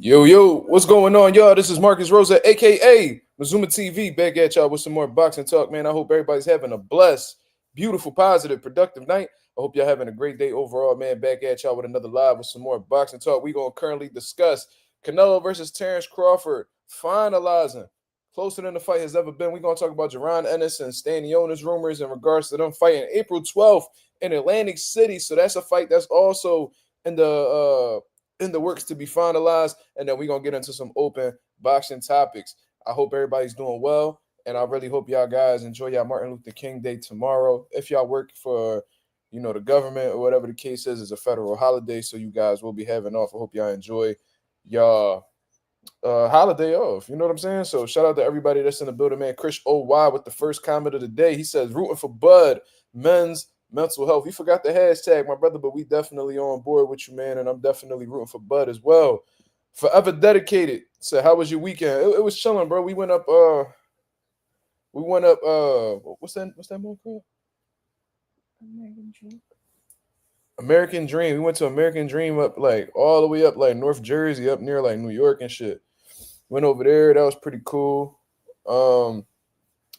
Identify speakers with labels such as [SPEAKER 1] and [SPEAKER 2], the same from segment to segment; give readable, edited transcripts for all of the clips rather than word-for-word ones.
[SPEAKER 1] Yo, what's going on, y'all? This is Marcus Rosa, aka Mazuma TV, back at y'all with some more boxing talk, man. I hope everybody's having a blessed, beautiful, positive, productive night. I hope y'all having a great day overall, man. Back at y'all with another live with some more boxing talk. We gonna currently discuss Canelo versus Terence Crawford, finalizing. Closer than the fight has ever been. We're gonna talk about Jaron Ennis and Stanionis rumors in regards to them fighting April 12th in Atlantic City. So that's a fight that's also in the works to be finalized, and then we're gonna get into some open boxing topics. I hope everybody's doing well, and I really hope y'all guys enjoy y'all Martin Luther King Day tomorrow. If y'all work for the government or whatever the case is, it's a federal holiday, so you guys will be having off. I hope y'all enjoy y'all holiday off. You know what I'm saying? So shout out to everybody that's in the building, man. Chris OY with the first comment of the day. He says rooting for Bud, men's mental health. We forgot the hashtag, my brother, but we definitely on board with you, man. And I'm definitely rooting for Bud as well. Forever dedicated. So how was your weekend? It was chilling, bro. We went up what's that move called? American Dream. We went to American Dream up like all the way up like North Jersey, up near like New York and shit. Went over there. That was pretty cool. Um,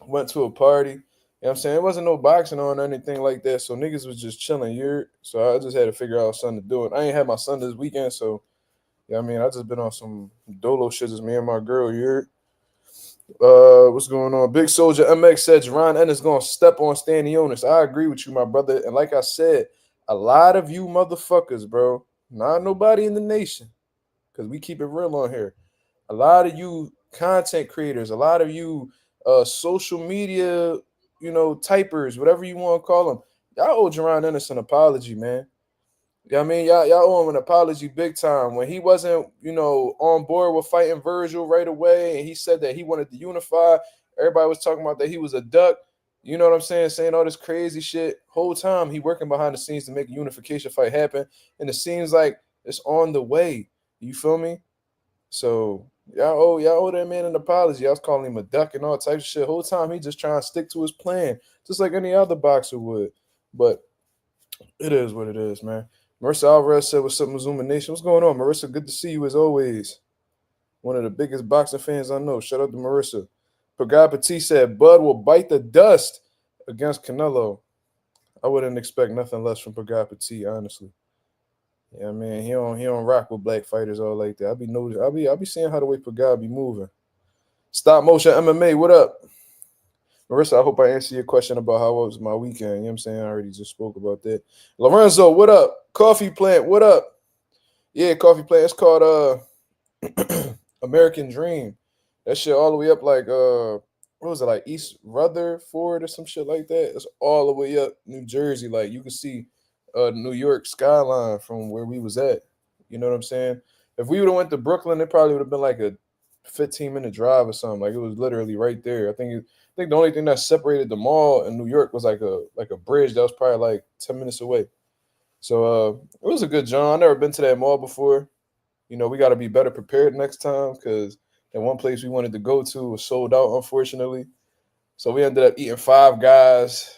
[SPEAKER 1] Went to a party. You know what I'm saying? It wasn't no boxing on or anything like that. So niggas was just chilling here. So I just had to figure out something to do. And I ain't had my son this weekend. So, yeah, I mean, I just been on some dolo shit. Just me and my girl here. What's going on? Big Soldier MX said Jaron Ennis gonna step on Stanionis. I agree with you, my brother. And like I said, a lot of you motherfuckers, bro, not nobody in the nation, because we keep it real on here. A lot of you content creators, a lot of you social media, typers, whatever you want to call them, y'all owe Jaron Ennis an apology, man. Yeah, I mean, y'all owe him an apology big time. When he wasn't, on board with fighting Virgil right away, and he said that he wanted to unify, everybody was talking about that he was a duck. You know what I'm saying? Saying all this crazy shit. Whole time he working behind the scenes to make a unification fight happen, and it seems like it's on the way. You feel me? So y'all owe that man an apology. I was calling him a duck and all types of shit. Whole time he just trying to stick to his plan, just like any other boxer would. But it is what it is, man. Marissa Alvarez said, "What's up, Mazuma Nation? What's going on, Marissa? Good to see you as always. One of the biggest boxing fans I know. Shout out to Marissa." Pagay Petit said, "Bud will bite the dust against Canelo." I wouldn't expect nothing less from Pagay Petit, honestly. Yeah, man, he don't rock with black fighters all like that. I'll be seeing how the way Pagay be moving. Stop motion MMA, what up? Marissa, I hope I answered your question about how was my weekend. You know what I'm saying? I already just spoke about that. Lorenzo, what up? Coffee Plant, what up? Yeah, Coffee Plant. It's called American Dream. That shit all the way up like what was it, like East Rutherford or some shit like that? It's all the way up New Jersey. Like you can see New York skyline from where we was at. You know what I'm saying? If we would have went to Brooklyn, it probably would have been like a 15-minute drive or something. Like it was literally right there. I think the only thing that separated the mall in New York was like a bridge that was probably like 10 minutes away. So it was a good job. I never been to that mall before. We got to be better prepared next time because that one place we wanted to go to was sold out, unfortunately. So we ended up eating Five Guys,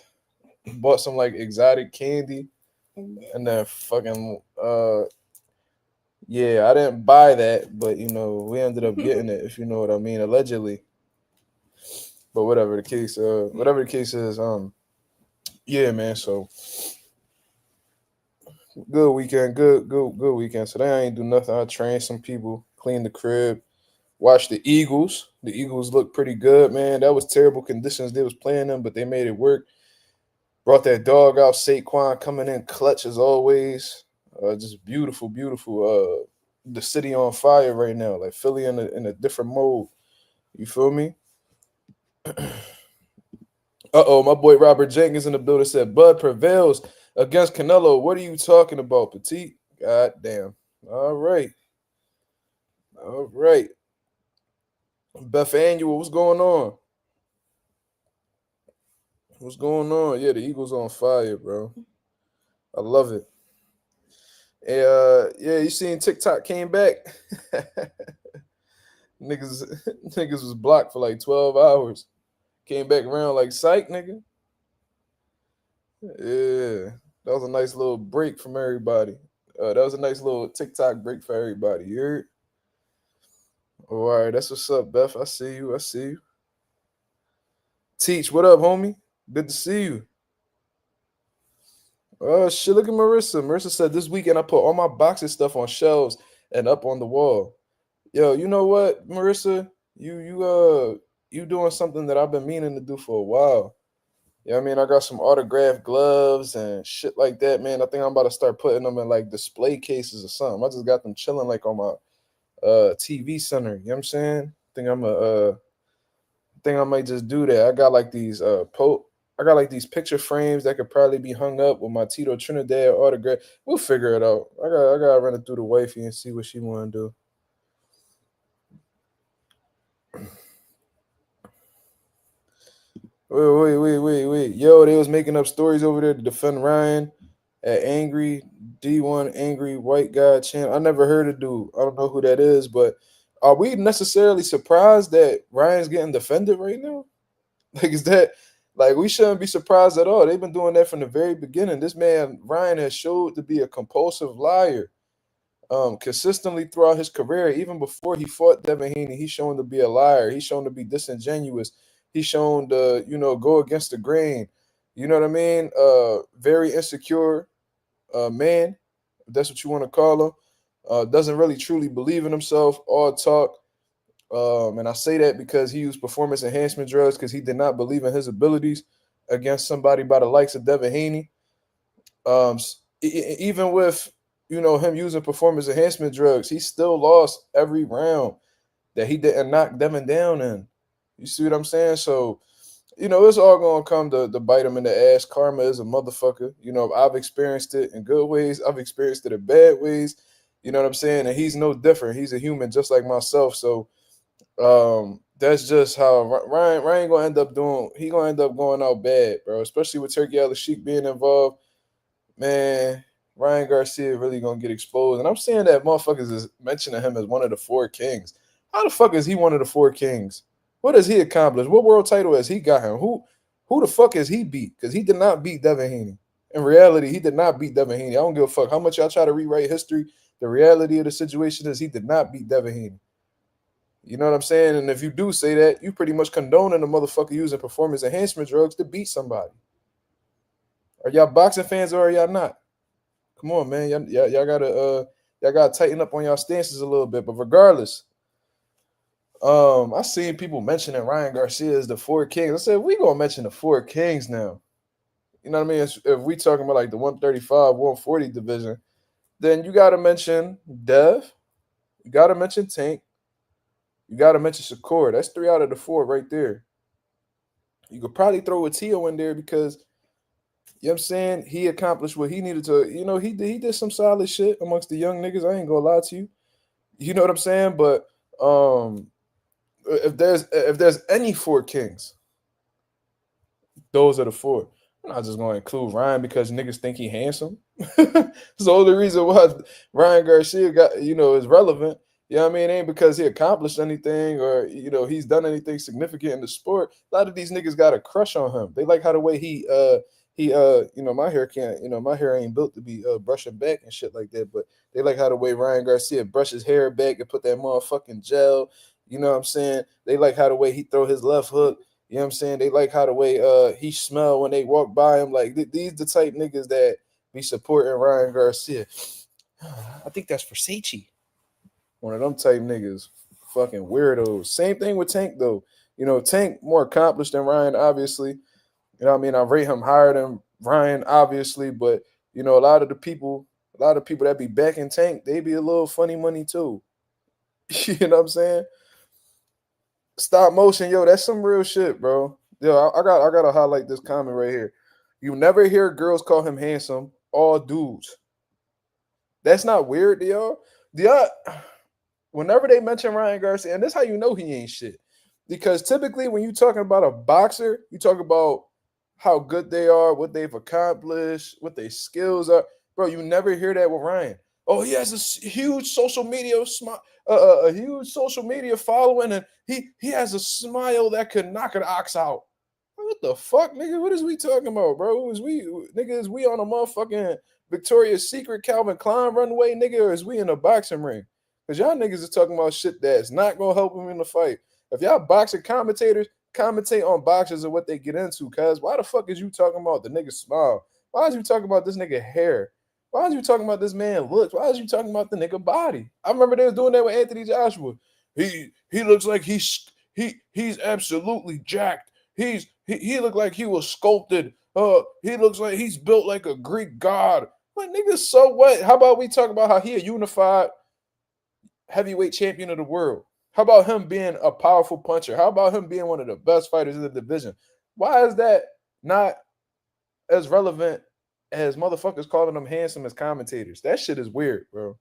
[SPEAKER 1] bought some like exotic candy, and then fucking yeah, I didn't buy that, but we ended up getting it, if you know what I mean, allegedly. But whatever the case is, yeah, man. So good weekend, good weekend. Today I ain't do nothing. I trained some people, cleaned the crib, watched the Eagles. The Eagles look pretty good, man. That was terrible conditions they was playing them, but they made it work. Brought that dog out, Saquon coming in clutch as always. Just beautiful, beautiful. The city on fire right now, like Philly in a different mode. You feel me? My boy Robert Jenkins in the building said Bud prevails against Canelo. What are you talking about, Petite? God damn. All right. All right. Beth Annual, what's going on? What's going on? Yeah, the Eagles on fire, bro. I love it. Yeah, you seen TikTok came back? niggas, niggas was blocked for like 12 hours. Came back around like psych, nigga. Yeah, that was a nice little break from everybody. That was a nice little TikTok break for everybody. You heard? Oh, all right, that's what's up, Beth. I see you. I see you. Teach, what up, homie? Good to see you. Oh shit, look at Marissa. Marissa said this weekend I put all my boxing stuff on shelves and up on the wall. Yo, you know what, Marissa? You doing something that I've been meaning to do for a while. Yeah, I mean, I got some autographed gloves and shit like that, man. I think I'm about to start putting them in like display cases or something. I just got them chilling like on my TV center. You know what I'm saying? Think I might just do that. I got like these I got like these picture frames that could probably be hung up with my Tito Trinidad autograph. We'll figure it out. I gotta run it through the wifey and see what she wanna do. Wait. Yo, they was making up stories over there to defend Ryan at Angry D1 Angry White Guy channel. I never heard of dude. I don't know who that is, but are we necessarily surprised that Ryan's getting defended right now? Like, is that like we shouldn't be surprised at all? They've been doing that from the very beginning. This man Ryan has showed to be a compulsive liar, consistently throughout his career. Even before he fought Devin Haney, he's shown to be a liar. He's shown to be disingenuous. He's shown to go against the grain. You know what I mean? Very insecure man, if that's what you want to call him. Doesn't really truly believe in himself. All talk. And I say that because he used performance enhancement drugs because he did not believe in his abilities against somebody by the likes of Devin Haney. Even with him using performance enhancement drugs, he still lost every round that he didn't knock Devin down in. You see what I'm saying? So it's all gonna come to bite him in the ass. Karma is a motherfucker. I've experienced it in good ways. I've experienced it in bad ways. You know what I'm saying? And he's no different. He's a human just like myself. So that's just how Ryan gonna end up doing. He gonna end up going out bad, bro. Especially with Turkey Al Sheik being involved, man. Ryan Garcia really gonna get exposed. And I'm saying that motherfuckers is mentioning him as one of the four kings. How the fuck is he one of the four kings? What has he accomplished? What world title has he got him? Who the fuck has he beat? Because he did not beat Devin Haney. In reality, he did not beat Devin Haney. I don't give a fuck how much y'all try to rewrite history. The reality of the situation is he did not beat Devin Haney. You know what I'm saying? And if you do say that, you pretty much condoning a motherfucker using performance enhancement drugs to beat somebody. Are y'all boxing fans or are y'all not? Come on, man. Y'all gotta tighten up on y'all stances a little bit. But regardless, I seen people mentioning Ryan Garcia as the four kings. I said, we gonna mention the four kings now. You know what I mean? If we talking about like the 135, 140 division, then you gotta mention Dev, you gotta mention Tank, you gotta mention Shakur. That's 3 out of the 4 right there. You could probably throw a Tio in there because you know what I'm saying? He accomplished what he needed to. He did some solid shit amongst the young niggas. I ain't gonna lie to you. You know what I'm saying? But if there's any 4 kings, those are the 4. I'm not just gonna include Ryan because niggas think he handsome. It's the only reason why Ryan Garcia got is relevant. You know what I mean? It ain't because he accomplished anything or he's done anything significant in the sport. A lot of these niggas got a crush on him. They like how the way he my hair can't, my hair ain't built to be brushing back and shit like that, but they like how the way Ryan Garcia brushes hair back and put that motherfucking gel. You know what I'm saying? They like how the way he throw his left hook. You know what I'm saying? They like how the way he smell when they walk by him. Like these the type niggas that be supporting Ryan Garcia. I think that's for Seichi. One of them type niggas. Fucking weirdos. Same thing with Tank though. Tank more accomplished than Ryan, obviously. You know what I mean? I rate him higher than Ryan, obviously, but a lot of the people that be backing Tank, they be a little funny money too. You know what I'm saying? Stop motion, yo, that's some real shit, bro. Yo, I gotta highlight this comment right here. You never hear girls call him handsome, all dudes. That's not weird to y'all. Whenever they mention Ryan Garcia, and that's how you know he ain't shit. Because typically when you're talking about a boxer, you talk about how good they are, what they've accomplished, what their skills are. Bro, you never hear that with Ryan. Oh, he has a huge social media a huge social media following, and he has a smile that could knock an ox out. What the fuck, nigga? What is we talking about, bro? Is we on a motherfucking Victoria's Secret Calvin Klein runway, nigga, or is we in a boxing ring? Because y'all niggas is talking about shit that's not going to help him in the fight. If y'all boxing commentators, commentate on boxers and what they get into, cuz why the fuck is you talking about the nigga smile? Why is you talking about this nigga hair? Why is you talking about this man looks? Why is you talking about the nigga body? I remember they was doing that with Anthony Joshua. He looks like he's absolutely jacked. He looked like he was sculpted. He looks like he's built like a Greek god. Like, nigga, so what? How about we talk about how he a unified heavyweight champion of the world? How about him being a powerful puncher? How about him being one of the best fighters in the division? Why is that not as relevant as motherfuckers calling them handsome as commentators? That shit is weird, bro.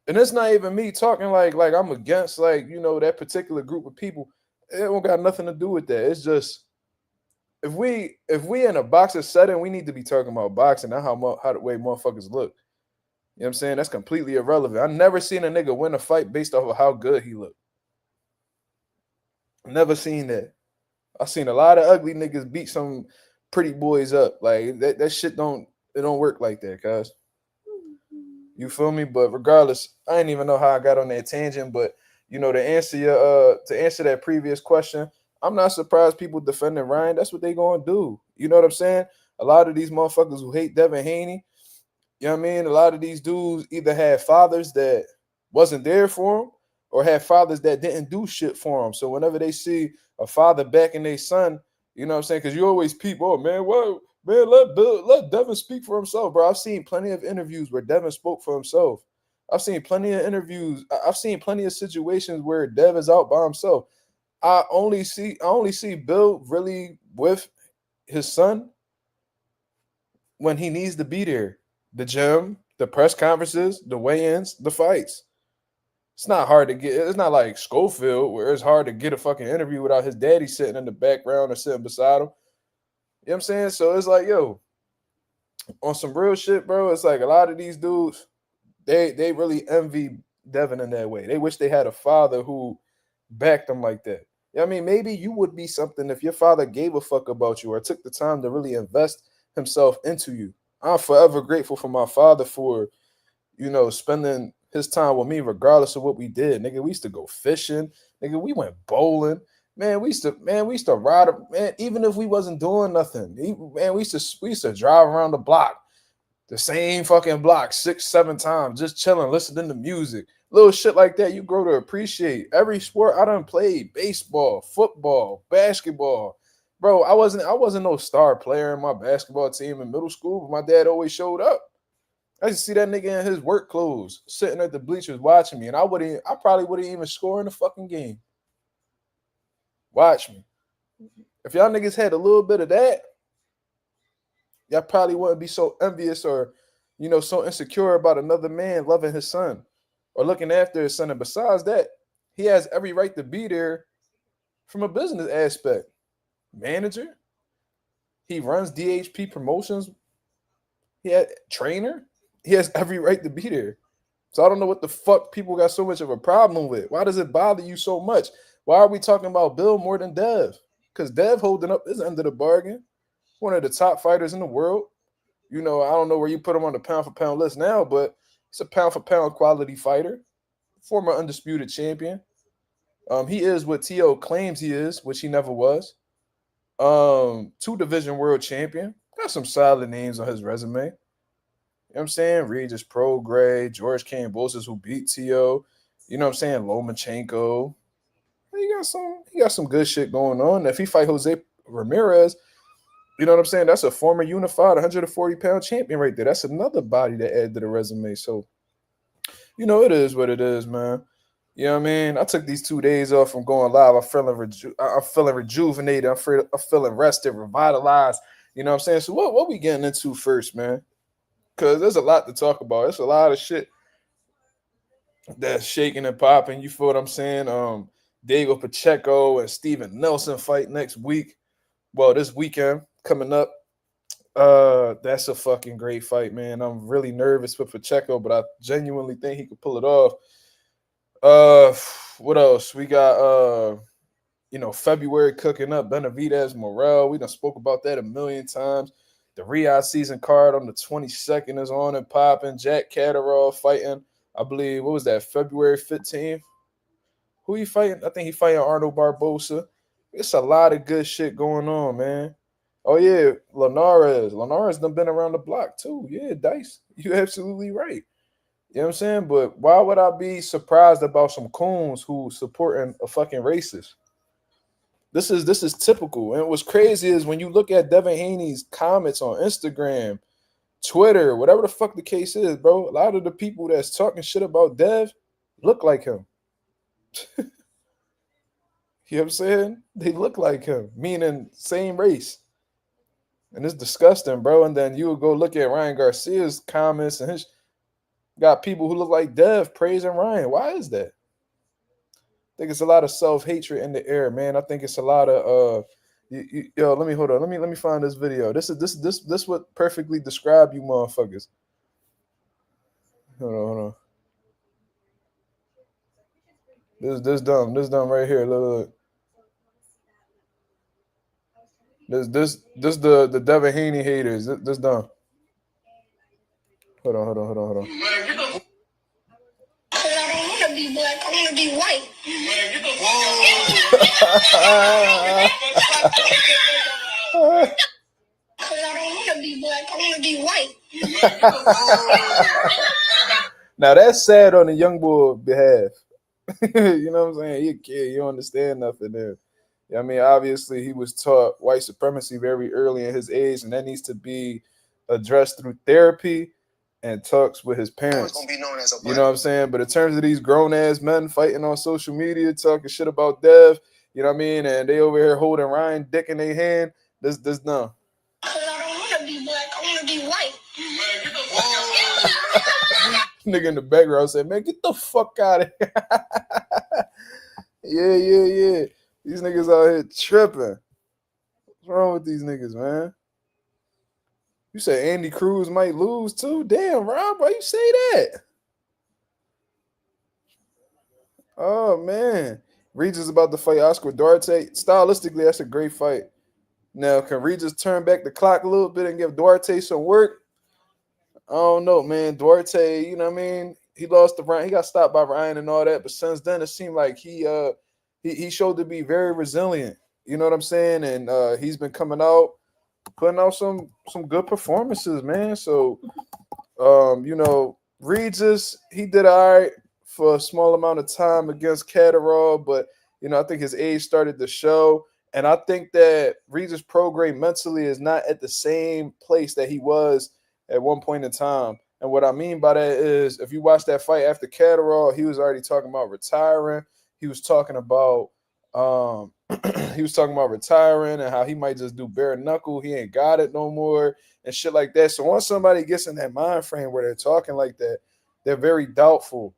[SPEAKER 1] And it's not even me talking like I'm against, like, you know, that particular group of people. It don't got nothing to do with that. It's just if we in a boxer setting, we need to be talking about boxing, not how the way motherfuckers look. You know what I'm saying? That's completely irrelevant. I never seen a nigga win a fight based off of how good he looked. Never seen that. I seen a lot of ugly niggas beat some pretty boys up. Like that shit don't work like that, cuz. You feel me? But regardless, I didn't even know how I got on that tangent. But you know, to answer that previous question, I'm not surprised people defending Ryan. That's what they gonna do. You know what I'm saying? A lot of these motherfuckers who hate Devin Haney, you know what I mean? A lot of these dudes either had fathers that wasn't there for them or had fathers that didn't do shit for them. So whenever they see a father backing their son, you know what I'm saying? Because you always peep, oh man, what? Man, let Devin speak for himself, bro. I've seen plenty of interviews where Devin spoke for himself. I've seen plenty of interviews. I've seen plenty of situations where Dev is out by himself. I only see Bill really with his son when he needs to be there. The gym, the press conferences, the weigh-ins, the fights. It's not hard to get. It's not like Schofield where it's hard to get a fucking interview without his daddy sitting in the background or sitting beside him. You know what I'm saying? So it's like, yo, on some real shit, bro, it's like a lot of these dudes, they really envy Devin in that way. They wish they had a father who backed them like that. You know what I mean? Maybe you would be something if your father gave a fuck about you or took the time to really invest himself into you. I'm forever grateful for my father for, you know, spending his time with me regardless of what we did. Nigga, we used to go fishing. Nigga, we went bowling. Man, we used to ride, man, even if we wasn't doing nothing. Man, we used to drive around the block, the same fucking block 6-7 times, just chilling, listening to music. Little shit like that you grow to appreciate. Every sport I done played, baseball, football, basketball. Bro, I wasn't no star player in my basketball team in middle school, but my dad always showed up. I used to see that nigga in his work clothes sitting at the bleachers watching me, and I probably wouldn't even score in the fucking game. Watch me. If y'all niggas had a little bit of that, y'all probably wouldn't be so envious or, you know, so insecure about another man loving his son or looking after his son. And besides that, he has every right to be there from a business aspect. Manager, he runs DHP Promotions. He had trainer. He has every right to be there. So I don't know what the fuck people got so much of a problem with. Why does it bother you so much? Why are we talking about Bill more than Dev? Because Dev holding up his end of the bargain. One of the top fighters in the world. You know, I don't know where you put him on the pound-for-pound list now, but he's a pound-for-pound quality fighter. Former undisputed champion. He is what T.O. claims he is, which he never was. 2-division world champion. Got some solid names on his resume. You know what I'm saying? Regis Prograis, George Kambosos, who beat T.O. You know what I'm saying? Lomachenko. He got some good shit going on. If he fight Jose Ramirez, you know what I'm saying? That's a former unified 140-pound champion right there. That's another body to add to the resume. So, you know, it is what it is, man. You know what I mean? I took these 2 days off from going live. I'm feeling rejuvenated. I'm feeling rested, revitalized. You know what I'm saying? So what we getting into first, man? Because there's a lot to talk about. There's a lot of shit that's shaking and popping. You feel what I'm saying? Diego Pacheco and Steven Nelson fight next week. Well, this weekend coming up. That's a fucking great fight, man. I'm really nervous with Pacheco, but I genuinely think he could pull it off. What else? We got February cooking up. Benavidez, Morrell. We done spoke about that a million times. The Riyadh season card on the 22nd is on and popping. Jack Catterall fighting I believe, what was that, February 15th? Who he fighting? I think he fighting Arnold Barbosa. It's a lot of good shit going on, man. Oh yeah, Linares. Linares done been around the block too. Yeah, Dice. You absolutely right. You know what I'm saying? But why would I be surprised about some coons who supporting a fucking racist? This is typical. And what's crazy is when you look at Devin Haney's comments on Instagram, Twitter, whatever the fuck the case is, bro. A lot of the people that's talking shit about Dev look like him. You know what I'm saying? They look like him, meaning same race. And it's disgusting, bro. And then you would go look at Ryan Garcia's comments and his got people who look like Dev praising Ryan. Why is that? I think it's a lot of self-hatred in the air, man. I think it's a lot of yo, let me hold on. Let me find this video. This what perfectly describe you motherfuckers. Hold on. This dumb right here. Look. This the Devin Haney haters. This dumb. Hold on.
[SPEAKER 2] I don't want to be black. I want to be white. I don't want to be black. I want to be white.
[SPEAKER 1] Now that's sad on the young boy behalf. You know what I'm saying? He a kid. You don't understand nothing there. I mean, obviously he was taught white supremacy very early in his age, and that needs to be addressed through therapy and talks with his parents.
[SPEAKER 2] Be known as a
[SPEAKER 1] you know what I'm saying? But in terms of these grown ass men fighting on social media, talking shit about Dev, you know what I mean? And they over here holding Ryan dick in their hand. This no.
[SPEAKER 2] I don't want to be black. I want to be white.
[SPEAKER 1] Nigga in the background said, "Man, get the fuck out of here." Yeah. These niggas out here tripping. What's wrong with these niggas, man? You say Andy Cruz might lose too? Damn, Rob, why you say that? Oh, man. Regis about to fight Oscar Duarte. Stylistically, that's a great fight. Now, can Regis turn back the clock a little bit and give Duarte some work? I don't know, man. Duarte, you know what I mean? He lost to Ryan. He got stopped by Ryan and all that. But since then, it seemed like he showed to be very resilient. You know what I'm saying? And he's been coming out, putting out some good performances, man. So, you know, Regis, he did all right for a small amount of time against Catterall, but, you know, I think his age started to show. And I think that Regis Prograis mentally is not at the same place that he was at one point in time. And what I mean by that is if you watch that fight after Catterall, he was already talking about retiring. He was talking about retiring and how he might just do bare knuckle. He ain't got it no more and shit like that. So once somebody gets in that mind frame where they're talking like that, they're very doubtful.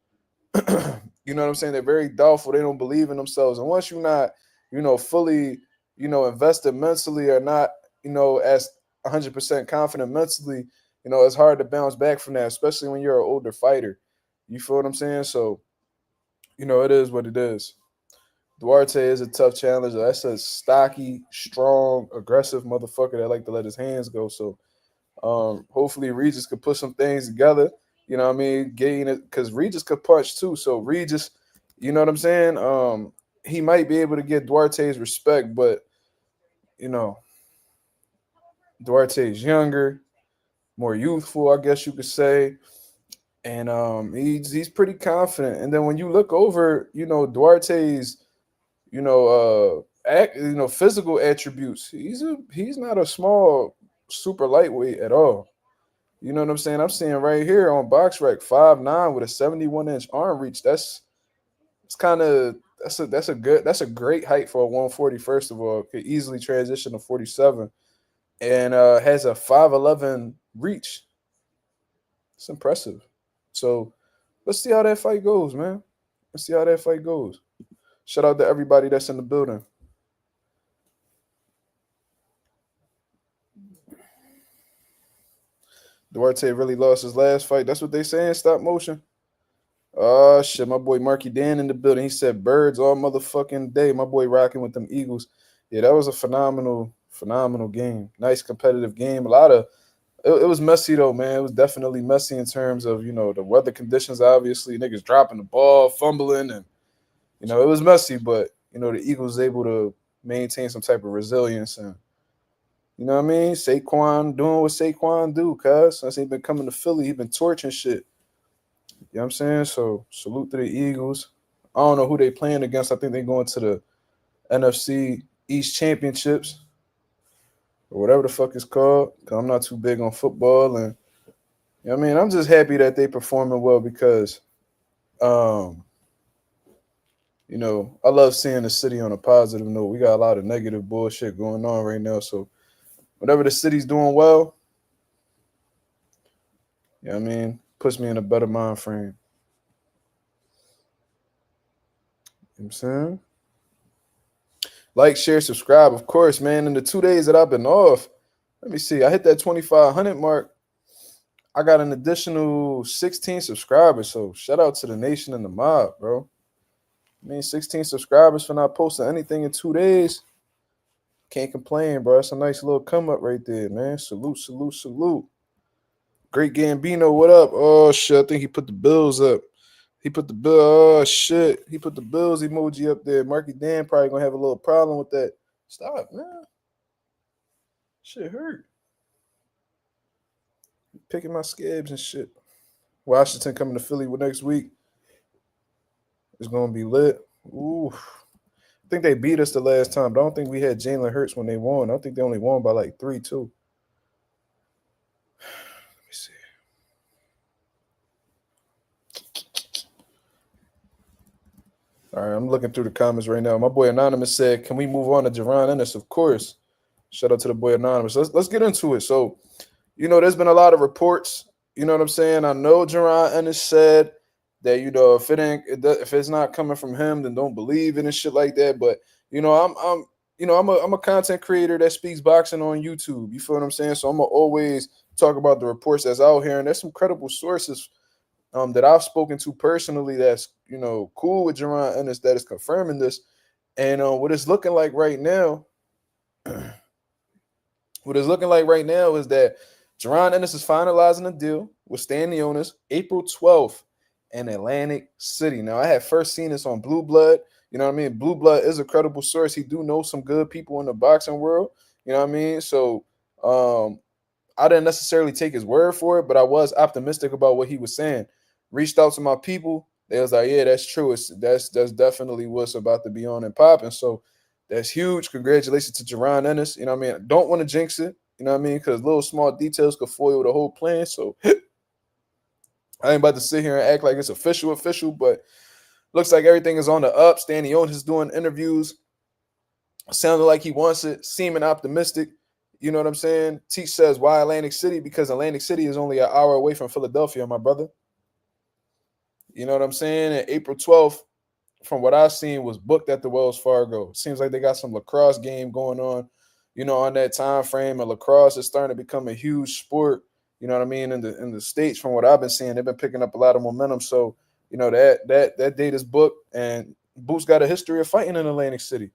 [SPEAKER 1] You know what I'm saying? They're very doubtful. They don't believe in themselves. And once you're not, you know, fully, you know, invested mentally or not, you know, as 100% confident mentally, you know, it's hard to bounce back from that, especially when you're an older fighter. You feel what I'm saying? So, you know, it is what it is. Duarte is a tough challenger. That's a stocky, strong, aggressive motherfucker that like to let his hands go. So hopefully Regis could put some things together. You know what I mean? Gain it because Regis could punch too. So Regis, you know what I'm saying? He might be able to get Duarte's respect, but you know, Duarte's younger, more youthful, I guess you could say. And he's pretty confident. And then when you look over, you know, Duarte's physical attributes. He's not a small super lightweight at all. You know what I'm saying? I'm seeing right here on BoxRec 5'9" with a 71-inch arm reach. That's a great height for a 140. First of all, could easily transition to 47, and has a 5'11" reach. It's impressive. So let's see how that fight goes, man. Let's see how that fight goes. Shout out to everybody that's in the building. Duarte really lost his last fight. That's what they saying. Stop motion. Oh, shit. My boy Marky Dan in the building. He said birds all motherfucking day. My boy rocking with them Eagles. Yeah, that was a phenomenal game. Nice competitive game. it was messy though, man. It was definitely messy in terms of the weather conditions. Obviously, niggas dropping the ball, fumbling, and it was messy. But the Eagles able to maintain some type of resilience, and you know what I mean. Saquon doing what Saquon do, cuz since he been coming to Philly, he been torching shit. You know what I'm saying? So salute to the Eagles. I don't know who they playing against. I think they going to the NFC East Championships or whatever the fuck it's called. Cause I'm not too big on football, and I mean, I'm just happy that they performing well because, um, I love seeing the city on a positive note. We got a lot of negative bullshit going on right now, so whatever the city's doing well, I mean, puts me in a better mind frame. You know what I'm saying? Like, share, subscribe, of course, man. In the 2 days that I've been off, let me see. I hit that 2,500 mark. I got an additional 16 subscribers. So shout out to the nation and the mob, bro. I mean, 16 subscribers for not posting anything in 2 days. Can't complain, bro. That's a nice little come up right there, man. Salute, salute, salute. Great Gambino, what up? Oh shit, I think he put the bills up. He put the bill. Oh shit, he put the bills emoji up there. Marky Dan probably gonna have a little problem with that. Stop, man. Shit hurt. Picking my scabs and shit. Washington coming to Philly next week. It's gonna be lit. Ooh. I think they beat us the last time, but I don't think we had Jalen Hurts when they won. I think they only won by like 3-2. Let me see. All right, I'm looking through the comments right now. My boy Anonymous said, "Can we move on to Jaron Ennis?" Of course. Shout out to the boy Anonymous. Let's get into it. So, there's been a lot of reports. You know what I'm saying? I know Jaron Ennis said that if it's not coming from him, then don't believe it and shit like that. But I'm a content creator that speaks boxing on YouTube. You feel what I'm saying? So I'm gonna always talk about the reports that's out here, and there's some credible sources that I've spoken to personally that's cool with Jaron Ennis that is confirming this. And what it's looking like right now, is that Jaron Ennis is finalizing a deal with Stanionis April 12th in Atlantic City. Now, I had first seen this on Blue Blood. You know what I mean? Blue Blood is a credible source. He do know some good people in the boxing world. You know what I mean? So I didn't necessarily take his word for it, but I was optimistic about what he was saying. Reached out to my people. They was like, yeah, that's true. That's definitely what's about to be on and popping. So that's huge. Congratulations to Jaron Ennis. You know what I mean? I don't want to jinx it. You know what I mean? Because little small details could foil the whole plan. So I ain't about to sit here and act like it's official, but looks like everything is on the up. Stanionis is doing interviews. Sounded like he wants it. Seeming optimistic. You know what I'm saying? Teach says, why Atlantic City? Because Atlantic City is only an hour away from Philadelphia, my brother. You know what I'm saying? And April 12th, from what I've seen, was booked at the Wells Fargo. Seems like they got some lacrosse game going on, on that time frame. And lacrosse is starting to become a huge sport, you know what I mean, in the States. From what I've been seeing, they've been picking up a lot of momentum. So, that date is booked, and Boots got a history of fighting in Atlantic City.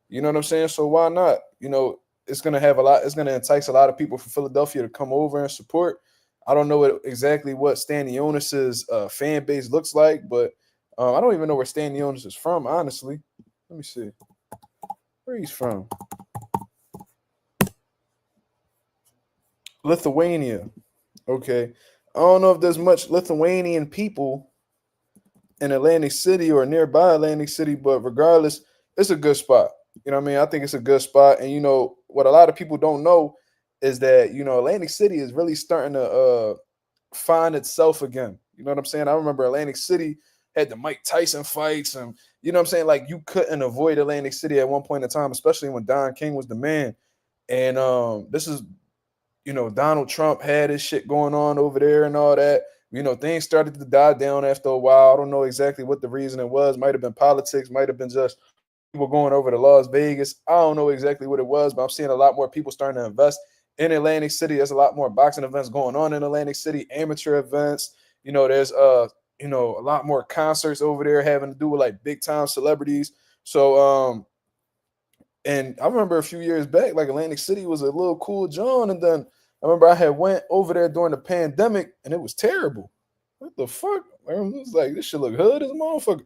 [SPEAKER 1] You know what I'm saying? So why not? It's gonna entice a lot of people from Philadelphia to come over and support. I don't know exactly what Stanionis' fan base looks like, but I don't even know where Stanionis is from, honestly. Let me see where he's from. Lithuania. Okay. I don't know if there's much Lithuanian people in Atlantic City or nearby Atlantic City, but regardless, it's a good spot. You know what I mean? I think it's a good spot. And what a lot of people don't know is that, Atlantic City is really starting to find itself again. You know what I'm saying? I remember Atlantic City had the Mike Tyson fights, and you know what I'm saying? Like, you couldn't avoid Atlantic City at one point in time, especially when Don King was the man. And this is, Donald Trump had his shit going on over there and all that. Things started to die down after a while. I don't know exactly what the reason it was. Might have been politics, might have been just people going over to Las Vegas. I don't know exactly what it was, but I'm seeing a lot more people starting to invest in Atlantic City. There's a lot more boxing events going on in Atlantic City, amateur events. There's a lot more concerts over there having to do with like big time celebrities. So and I remember a few years back, like Atlantic City was a little cool John, and then I remember I had went over there during the pandemic and it was terrible. What the fuck? Man, it was like this shit look hood as a motherfucker.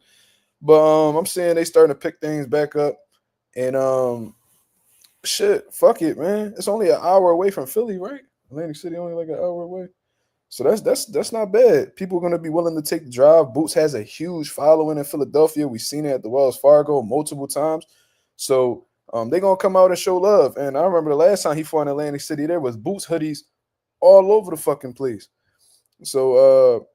[SPEAKER 1] But I'm saying they starting to pick things back up. And shit, fuck it, man. It's only an hour away from Philly, right? Atlantic City only like an hour away. So that's not bad. People are gonna be willing to take the drive. Boots has a huge following in Philadelphia. We've seen it at the Wells Fargo multiple times. So they're gonna come out and show love. And I remember the last time he fought in Atlantic City, there was Boots hoodies all over the fucking place. So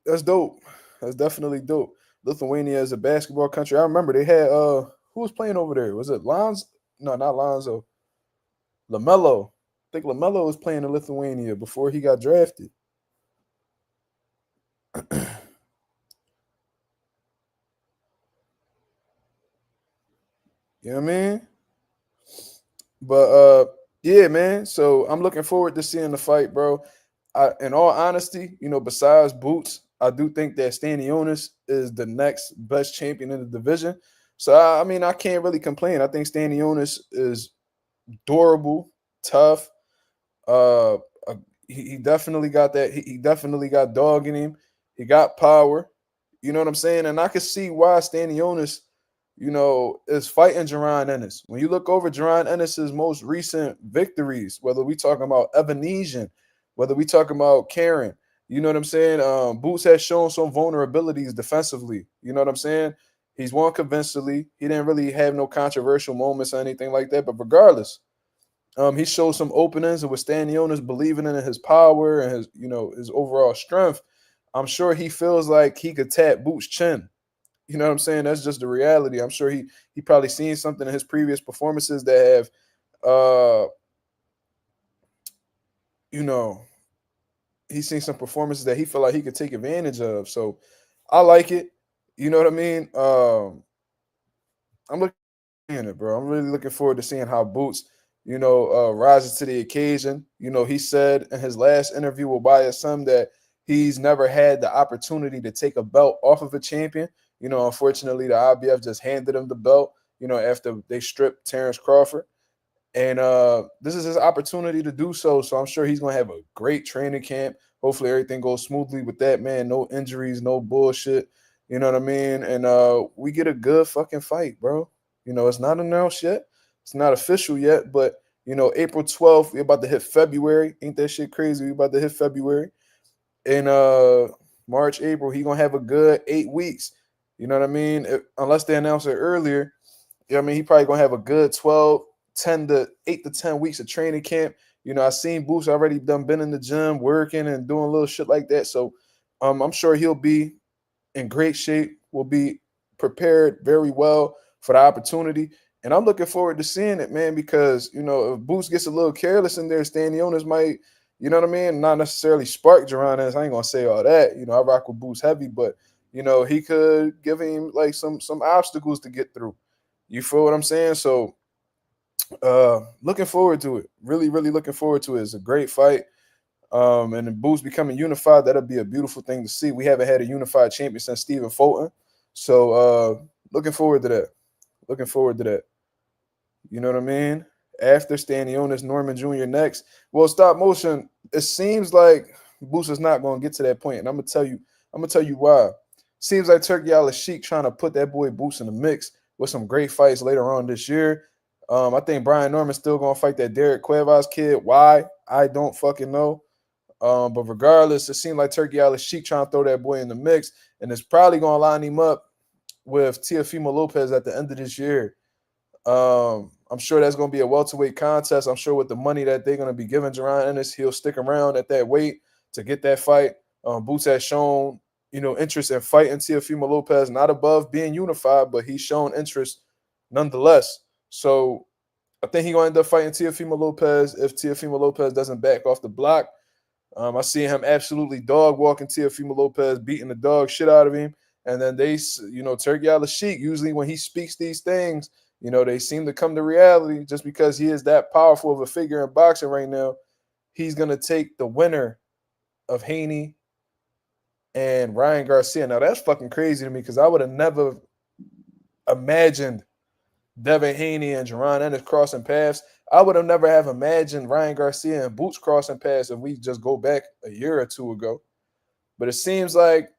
[SPEAKER 1] that's dope. That's definitely dope. Lithuania is a basketball country. I remember they had who was playing over there? Was it Lonzo? No, not Lonzo. LaMelo. I think LaMelo was playing in Lithuania before he got drafted. You know what I mean? But yeah, man. So I'm looking forward to seeing the fight, bro. In all honesty, besides Boots, I do think that Stanionis is the next best champion in the division. So I mean, I can't really complain. I think Stanionis is durable, tough. Uh, uh he definitely got that. He definitely got dog in him. He got power. You know what I'm saying? And I can see why Stanionis, is fighting Jaron Ennis. When you look over Jaron Ennis's most recent victories, whether we talking about Evanesian, whether we talking about Karen, you know what I'm saying? Boots has shown some vulnerabilities defensively. You know what I'm saying? He's won convincingly. He didn't really have no controversial moments or anything like that. But regardless, he showed some openings, and with Stanionis believing in his power and his overall strength, I'm sure he feels like he could tap Boots' chin. You know what I'm saying? That's just the reality. I'm sure he probably seen something in his previous performances that have, you know, he's seen some performances that he felt like he could take advantage of. So I like it. You know what I mean? I'm looking at it, bro. I'm really looking forward to seeing how Boots, rises to the occasion. He said in his last interview with YSM that he's never had the opportunity to take a belt off of a champion. Unfortunately, the IBF just handed him the belt, after they stripped Terence Crawford. And this is his opportunity to do so. So I'm sure he's going to have a great training camp. Hopefully everything goes smoothly with that, man. No injuries, no bullshit. You know what I mean? And we get a good fucking fight, bro. It's not announced yet. It's not official yet, but April 12th, we're about to hit February. Ain't that shit crazy? We about to hit February. In March, April, he gonna have a good 8 weeks. You know what I mean? Unless they announce it earlier, he probably gonna have a good 12, 10 to 8 to 10 weeks of training camp. I seen Boots already been in the gym working and doing little shit like that. So I'm sure he'll be in great shape, will be prepared very well for the opportunity. And I'm looking forward to seeing it, man, because, if Boots gets a little careless in there, Stanionis might, you know what I mean, not necessarily spark Jaron Ennis. I ain't going to say all that. I rock with Boots heavy, but, he could give him like some obstacles to get through. You feel what I'm saying? So looking forward to it. Really, really looking forward to it. It's a great fight. And the Boots becoming unified, that'll be a beautiful thing to see. We haven't had a unified champion since Stephen Fulton. So looking forward to that. Looking forward to that. You know what I mean? After Stanionis, Norman Jr. next. Well, stop motion. It seems like Boots is not going to get to that point, and I'm gonna tell you why. Seems like Turkey Al Sheik trying to put that boy Boots in the mix with some great fights later on this year. I think Brian Norman's still gonna fight that Derek Cuevas kid. Why? I don't fucking know. But regardless, it seemed like Turkey Al Sheik trying to throw that boy in the mix, and it's probably gonna line him up with Teofimo Lopez at the end of this year. I'm sure that's going to be a welterweight contest. I'm sure with the money that they're going to be giving Jaron Ennis, he'll stick around at that weight to get that fight. Boots has shown, interest in fighting Teofimo Lopez, not above being unified, but he's shown interest nonetheless. So I think he's going to end up fighting Teofimo Lopez if Teofimo Lopez doesn't back off the block. I see him absolutely dog walking Teofimo Lopez, beating the dog shit out of him. And then Turkey Al Sheik, usually when he speaks these things, they seem to come to reality just because he is that powerful of a figure in boxing right now. He's going to take the winner of Haney and Ryan Garcia. Now, that's fucking crazy to me because I would have never imagined Devin Haney and Jaron Ennis crossing paths. I would have never have imagined Ryan Garcia and Boots crossing paths if we just go back a year or two ago. But it seems like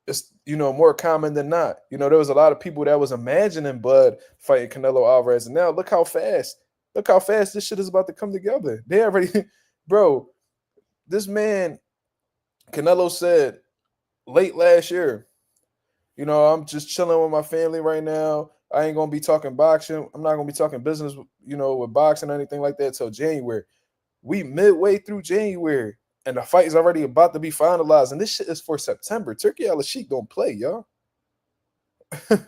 [SPEAKER 1] it's more common than not. There was a lot of people that was imagining Bud fighting Canelo Alvarez, and now look how fast this shit is about to come together. They already, bro. This man Canelo said late last year, I'm just chilling with my family right now. I ain't gonna be talking boxing. I'm not gonna be talking business, with boxing or anything like that till January. We midway through January, and the fight is already about to be finalized. And this shit is for September. Turkey Al-Sheikh don't play, y'all. You know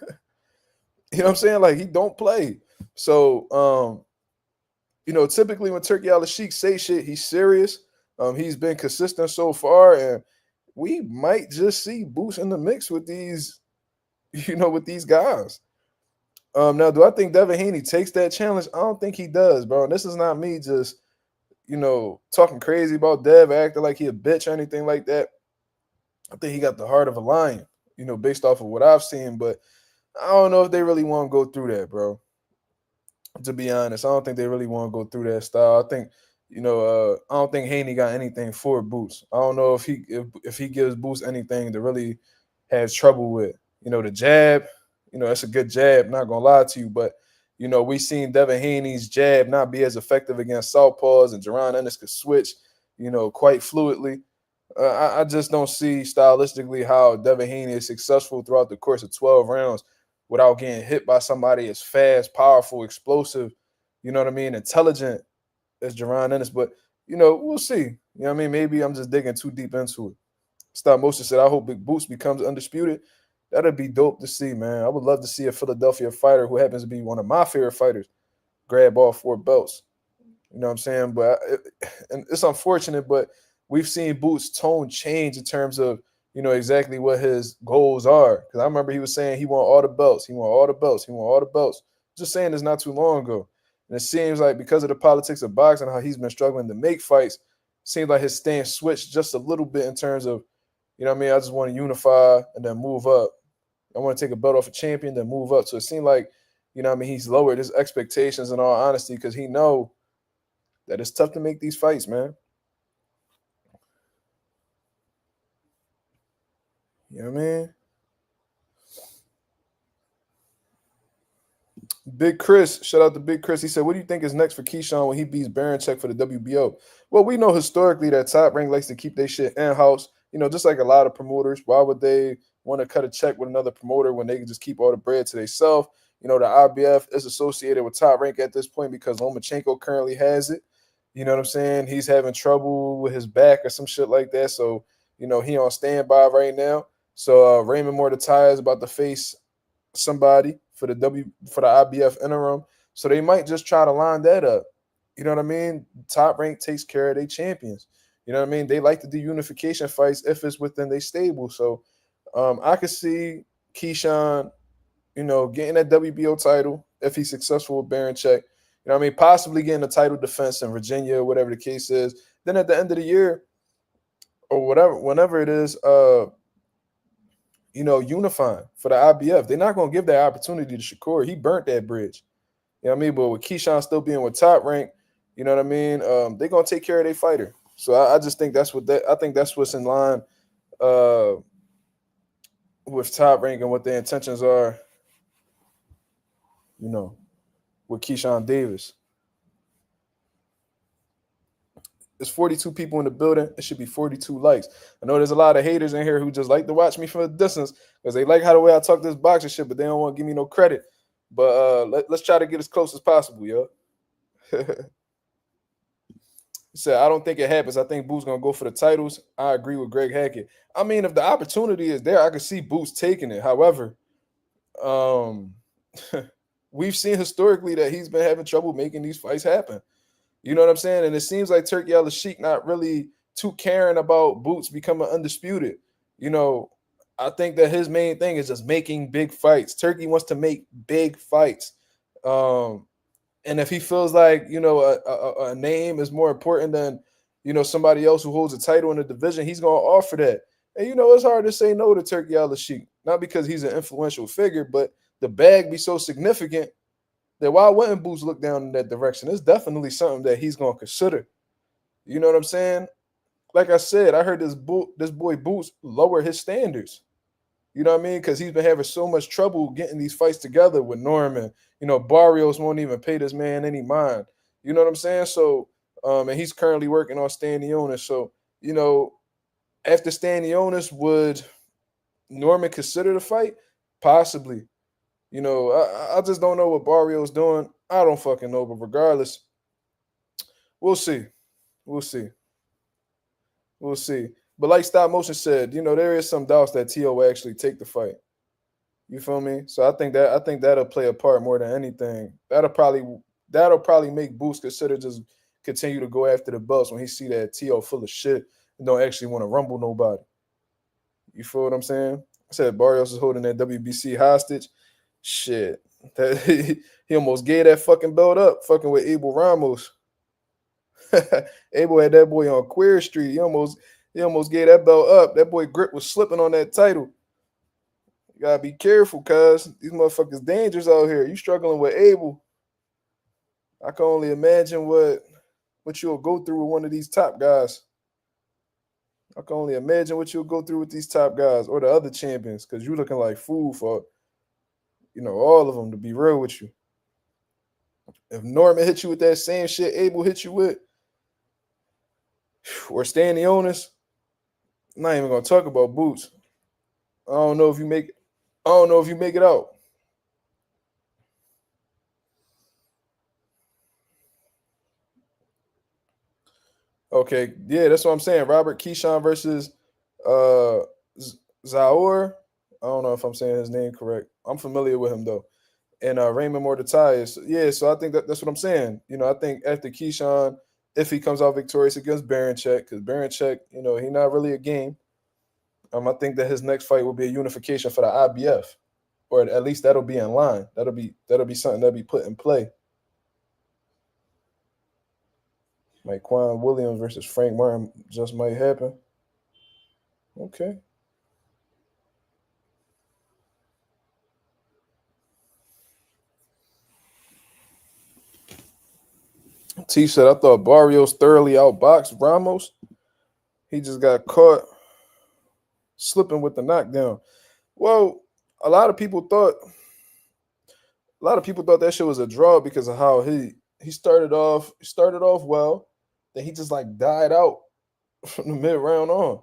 [SPEAKER 1] what I'm saying? Like, he don't play. So, typically when Turkey Al-Sheikh say shit, he's serious. He's been consistent so far, and we might just see Boots in the mix with these, with these guys. Now, do I think Devin Haney takes that challenge? I don't think he does, bro. And this is not me just, talking crazy about Dev, acting like he a bitch or anything like that. I think he got the heart of a lion, based off of what I've seen. But I don't know if they really want to go through that, bro. To be honest, I don't think they really want to go through that style. I think, I don't think Haney got anything for Boots. I don't know if he gives Boots anything to really have trouble with. The jab, that's a good jab, not gonna lie to you, but we seen Devin Haney's jab not be as effective against southpaws, and Jaron Ennis could switch, quite fluidly. I just don't see stylistically how Devin Haney is successful throughout the course of 12 rounds without getting hit by somebody as fast, powerful, explosive, intelligent as Jaron Ennis. But, we'll see. You know what I mean? Maybe I'm just digging too deep into it. Stop Motion said, I hope Big Boots becomes undisputed. That'd be dope to see, man. I would love to see a Philadelphia fighter who happens to be one of my favorite fighters grab all 4 belts. You know what I'm saying? But and it's unfortunate, but we've seen Boots' tone change in terms of, exactly what his goals are. Because I remember he was saying he want all the belts. He want all the belts. He want all the belts. Just saying this not too long ago. And it seems like because of the politics of boxing, how he's been struggling to make fights, seems like his stance switched just a little bit in terms of, I just want to unify and then move up. I want to take a belt off a champion, then move up. So it seemed like, he's lowered his expectations in all honesty because he know that it's tough to make these fights, man. You know what I mean? Big Chris, shout out to Big Chris. He said, what do you think is next for Keyshawn when he beats Baranchek for the WBO? Well, we know historically that Top Rank likes to keep their shit in-house, just like a lot of promoters. Why would they want to cut a check with another promoter when they can just keep all the bread to themselves? The IBF is associated with Top Rank at this point because Lomachenko currently has it. You know what I'm saying? He's having trouble with his back or some shit like that. So, he on standby right now. So Raymond Mordecai is about to face somebody for the IBF interim. So they might just try to line that up. You know what I mean? Top Rank takes care of their champions. You know what I mean? They like to do unification fights if it's within their stable. So I could see Keyshawn, getting that WBO title if he's successful with Baranchek. You know what I mean? Possibly getting a title defense in Virginia or whatever the case is. Then at the end of the year or whatever, whenever it is, unifying for the IBF. They're not going to give that opportunity to Shakur. He burnt that bridge. You know what I mean? But with Keyshawn still being with Top Rank, you know what I mean? They're going to take care of their fighter. So I just think that's what's in line with Top Rank and what their intentions are, with Keyshawn Davis. There's 42 people in the building. It should be 42 likes. I know there's a lot of haters in here who just like to watch me from a distance because they like how the way I talk this boxing shit, but they don't want to give me no credit. But let's try to get as close as possible, yo. He said, I don't think it happens. I think Boots going to go for the titles. I agree with Greg Hackett. I mean, if the opportunity is there, I could see Boots taking it. However, we've seen historically that he's been having trouble making these fights happen. You know what I'm saying? And it seems like Turkey Al-Sheikh not really too caring about Boots becoming undisputed. I think that his main thing is just making big fights. Turkey wants to make big fights. And if he feels like, a name is more important than, somebody else who holds a title in the division, he's going to offer that. And, it's hard to say no to Turkey Al-Sheikh. Not because he's an influential figure, but the bag be so significant. then why wouldn't Boots look down in that direction? It's definitely something that he's gonna consider. You know what I'm saying? Like I said, I heard this boy Boots lower his standards. You know what I mean? Because he's been having so much trouble getting these fights together with Norman. You know, Barrios won't even pay this man any mind. You know what I'm saying? So, and he's currently working on Stanionis. So, you know, after Stanionis, would Norman consider the fight? Possibly. You know, I just don't know what Barrios doing. I don't fucking know. But regardless, we'll see. We'll see. We'll see. But like Stop Motion said, you know, there is some doubts that T.O. will actually take the fight. You feel me? So I think that'll play a part more than anything. That'll probably make Boost consider just continue to go after the belts when he see that T.O. full of shit and don't actually want to rumble nobody. You feel what I'm saying? I said Barrios is holding that WBC hostage. Shit. He almost gave that fucking belt up, fucking with Abel Ramos. Abel had that boy on Queer Street. He almost gave that belt up. That boy grip was slipping on that title. You gotta be careful, cuz these motherfuckers dangerous out here. You struggling with Abel. I can only imagine what you'll go through with one of these top guys. I can only imagine what you'll go through with these top guys or the other champions, because you looking like food for, you know, all of them, to be real with you. If Norman hit you with that same shit Abel hit you with, or Stanionis, I'm not even gonna talk about Boots. I don't know if you make it out. Okay, yeah, that's what I'm saying. Robert Keyshawn versus uh Zaur. I don't know if I'm saying his name correct. I'm familiar with him though. And Raymond Mordetias. Yeah, so I think that's what I'm saying. You know, I think after Keyshawn, if he comes out victorious against Baranchek, because Baranchek, you know, he not really a game. I think that his next fight will be a unification for the IBF, or at least that'll be in line. That'll be something that'll be put in play. Like Quan Williams versus Frank Martin just might happen. Okay. T said, I thought Barrios thoroughly outboxed Ramos. He just got caught slipping with the knockdown. Well, a lot of people thought that shit was a draw because of how he started off well, then he just like died out from the mid round on.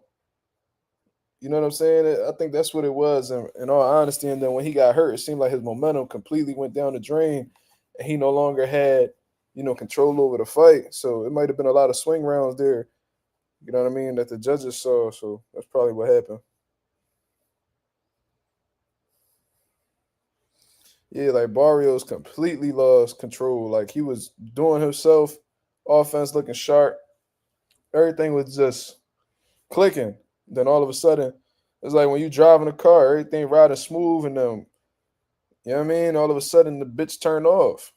[SPEAKER 1] You know what I'm saying? I think that's what it was, in all honesty. And then when he got hurt, it seemed like his momentum completely went down the drain, and he no longer had, you know, control over the fight. So it might have been a lot of swing rounds there. You know what I mean? That the judges saw. So that's probably what happened. Yeah, like Barrios completely lost control. Like he was doing himself, offense looking sharp. Everything was just clicking. Then all of a sudden, it's like when you driving a car, everything riding smooth, and you know what I mean? All of a sudden, the bitch turned off.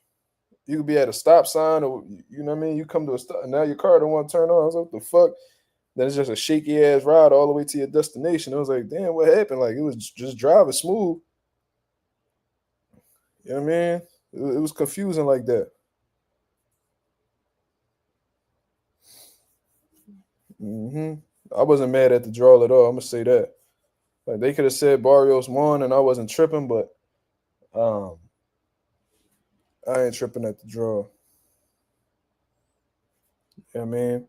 [SPEAKER 1] You could be at a stop sign, or you know what I mean? You come to a stop, and now your car don't want to turn on. I was like, what the fuck? Then it's just a shaky ass ride all the way to your destination. I was like, damn, what happened? Like it was just driving smooth. You know what I mean? It was confusing like that. hmm I wasn't mad at the draw at all. I'm gonna say that. Like they could have said Barrios won, and I wasn't tripping, but um, I ain't tripping at the draw. You know what I mean?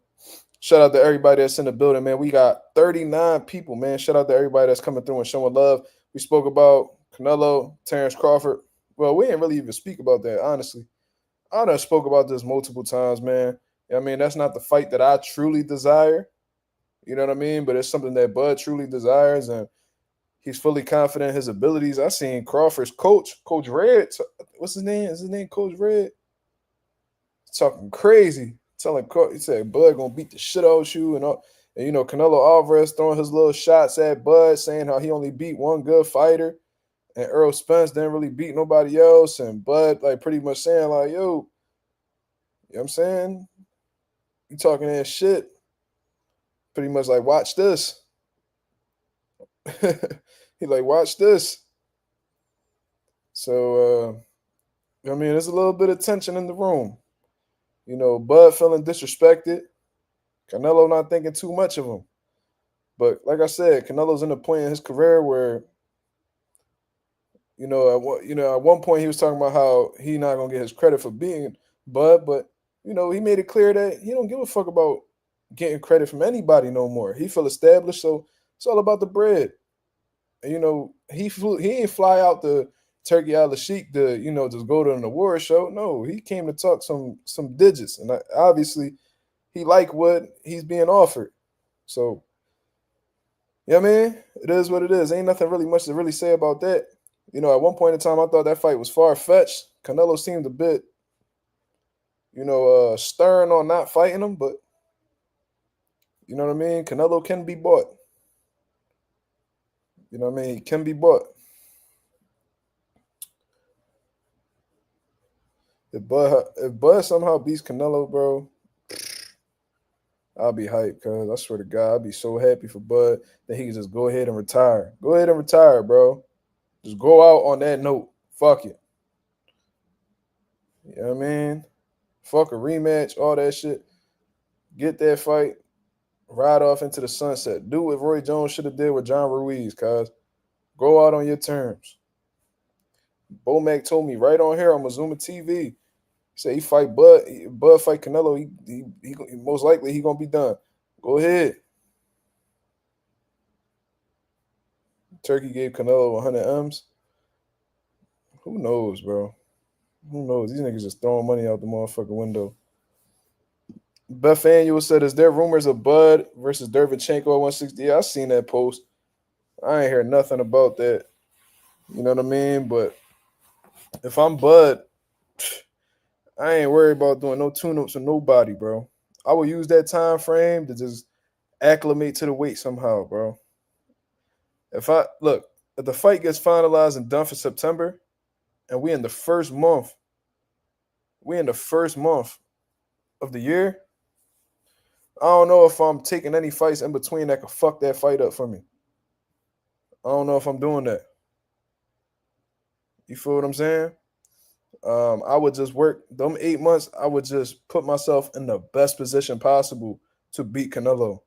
[SPEAKER 1] Shout out to everybody that's in the building, man. We got 39 people, man. Shout out to everybody that's coming through and showing love. We spoke about Canelo, Terence Crawford. Well, we didn't really even speak about that, honestly. I done spoke about this multiple times, man. You know what I mean, that's not the fight that I truly desire. You know what I mean? But it's something that Bud truly desires, and he's fully confident in his abilities. I seen Crawford's coach, Coach Red. What's his name? Is his name Coach Red? Talking crazy. He said Bud gonna beat the shit out of you, and all. And you know, Canelo Alvarez throwing his little shots at Bud, saying how he only beat one good fighter, and Earl Spence didn't really beat nobody else, and Bud like pretty much saying like, yo, you know what I'm saying? You talking that shit. Pretty much like, watch this. He like, watch this. So I mean, there's a little bit of tension in the room. Bud feeling disrespected. Canelo not thinking too much of him. But like I said, Canelo's in a point in his career where, at one point he was talking about how he not gonna get his credit for being Bud, but he made it clear that he don't give a fuck about getting credit from anybody no more. He feel established, so it's all about the bread. And, he ain't fly out to Turkey Al Sheikh to just go to an award show. No, he came to talk some digits, and obviously he like what he's being offered. So yeah, man, it is what it is. Ain't nothing really much to really say about that. At one point in time, I thought that fight was far fetched. Canelo seemed a bit, stern on not fighting him, but you know what I mean. Canelo can be bought. You know what I mean. He can be bought. If Bud somehow beats Canelo, bro, I'll be hyped. Cause I swear to God, I'll be so happy for Bud that he can just go ahead and retire. Go ahead and retire, bro. Just go out on that note. Fuck it. You know what I mean? Fuck a rematch, all that shit. Get that fight, ride off into the sunset. Do what Roy Jones should have did with John Ruiz, cuz. Go out on your terms. Bo Mac told me right on here on Mazuma TV. He said he fight Bud fight Canelo. He most likely he gonna be done. Go ahead. Turkey gave Canelo 100 M's. Who knows, bro? Who knows? These niggas just throwing money out the motherfucking window. Beth Annual said, "Is there rumors of Bud versus Derevchenko at 160?" Yeah, I seen that post. I ain't hear nothing about that. You know what I mean? But if I'm Bud, I ain't worried about doing no tune-ups with nobody, bro. I will use that time frame to just acclimate to the weight somehow, bro. If the fight gets finalized and done for September, and we in the first month of the year, I don't know if I'm taking any fights in between that could fuck that fight up for me. I don't know if I'm doing that. You feel what I'm saying? I would just work them 8 months. I would just put myself in the best position possible to beat Canelo.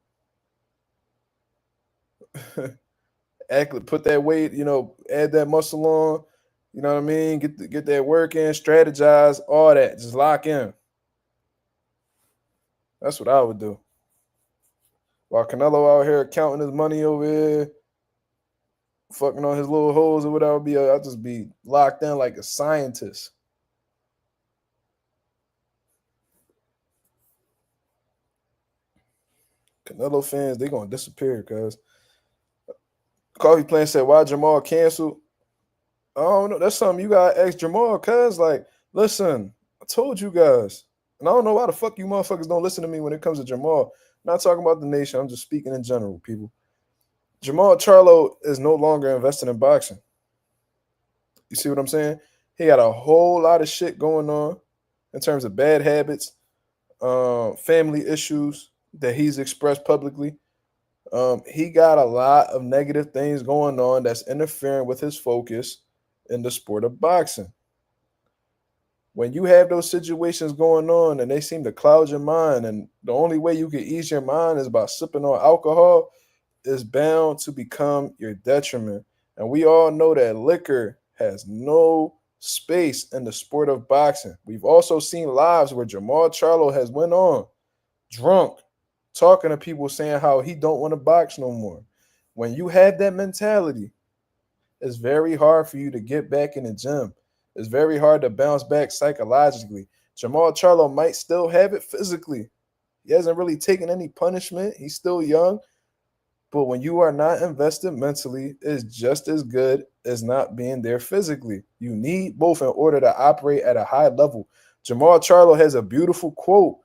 [SPEAKER 1] Put that weight, add that muscle on. You know what I mean? Get that work in, strategize, all that. Just lock in. That's what I would do. While Canelo out here counting his money over here, fucking on his little holes or whatever, I'll just be locked in like a scientist. Canelo fans, they gonna disappear, cuz. Coffee Plant said, why Jermall canceled? I don't know. That's something you gotta ask Jermall, cuz. Like, listen, I told you guys. And I don't know why the fuck you motherfuckers don't listen to me when it comes to Jermall. I'm not talking about the nation. I'm just speaking in general, people. Jermall Charlo is no longer invested in boxing. You see what I'm saying? He got a whole lot of shit going on in terms of bad habits, family issues that he's expressed publicly. He got a lot of negative things going on that's interfering with his focus in the sport of boxing. When you have those situations going on and they seem to cloud your mind, and the only way you can ease your mind is by sipping on alcohol, is bound to become your detriment. And we all know that liquor has no space in the sport of boxing. We've also seen lives where Jermall Charlo has went on drunk, talking to people saying how he don't want to box no more. When you have that mentality, it's very hard for you to get back in the gym. It's very hard to bounce back psychologically. Jermall Charlo might still have it physically. He hasn't really taken any punishment. He's still young. But when you are not invested mentally, it's just as good as not being there physically. You need both in order to operate at a high level. Jermall Charlo has a beautiful quote.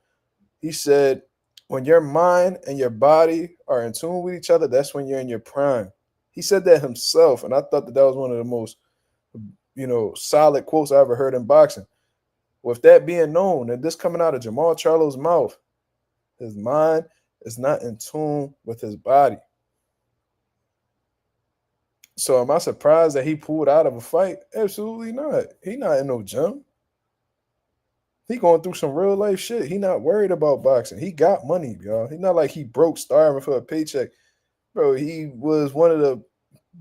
[SPEAKER 1] He said, when your mind and your body are in tune with each other, that's when you're in your prime. He said that himself, and I thought that was one of the most, solid quotes I ever heard in boxing. With that being known, and this coming out of Jermall Charlo's mouth, his mind is not in tune with his body. So am I surprised that he pulled out of a fight? Absolutely not. He not in no gym. He going through some real life shit. He not worried about boxing. He got money, y'all. He not like he broke starving for a paycheck. Bro, he was one of the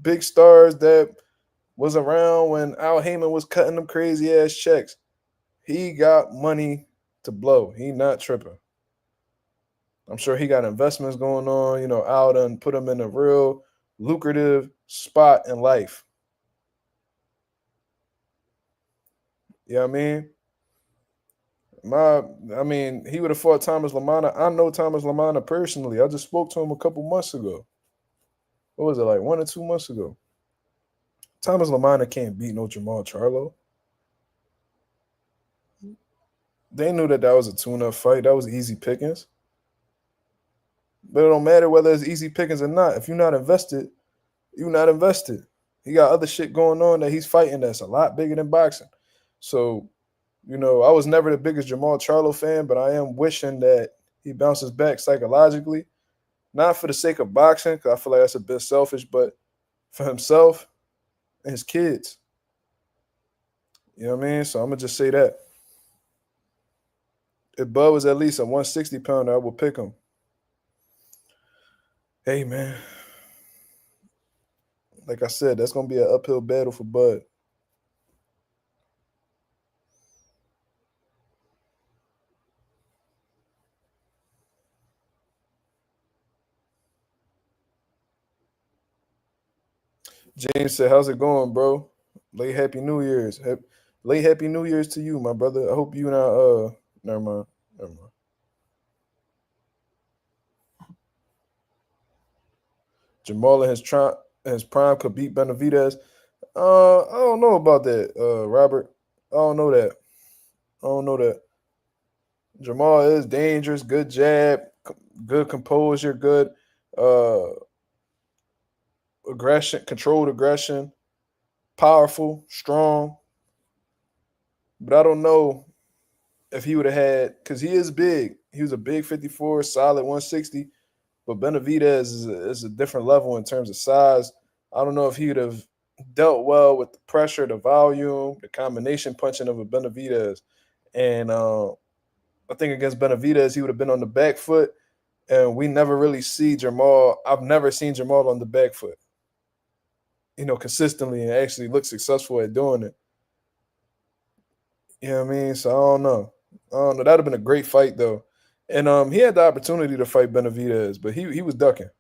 [SPEAKER 1] big stars that was around when Al Heyman was cutting them crazy ass checks. He got money to blow. He not tripping. I'm sure he got investments going on. Al done put him in a real lucrative spot in life. You know what I mean? He would have fought Thomas Lamana. I know Thomas Lamana personally. I just spoke to him a couple months ago. What was it, like 1 or 2 months ago? Thomas Lamana can't beat no Jermall Charlo. They knew that was a tune-up fight. That was easy pickings. But it don't matter whether it's easy pickings or not. If you're not invested, you're not invested. He got other shit going on that he's fighting that's a lot bigger than boxing. So, I was never the biggest Jermall Charlo fan, but I am wishing that he bounces back psychologically. Not for the sake of boxing, because I feel like that's a bit selfish, but for himself and his kids. You know what I mean? So I'm going to just say that. If Bud was at least a 160 pounder, I would pick him. Hey, man. Like I said, that's going to be an uphill battle for Bud. James said, "How's it going, bro? Late Happy New Year's. Late Happy New Year's to you, my brother. I hope you not never mind. Never mind. Jermall in his prime could beat Benavidez. I don't know about that, Robert. I don't know that. I don't know that. Jermall is dangerous, good jab, good composure, good uh aggression, controlled aggression, powerful, strong. But I don't know if he would have had, because he is big. He was a big 54, solid 160. But Benavidez is a different level in terms of size. I don't know if he would have dealt well with the pressure, the volume, the combination punching of a Benavidez. And I think against Benavidez, he would have been on the back foot. And we never really see Jermall. I've never seen Jermall on the back foot, consistently and actually look successful at doing it. You know what I mean? So I don't know. That'd have been a great fight though. And he had the opportunity to fight Benavidez, but he was ducking. You know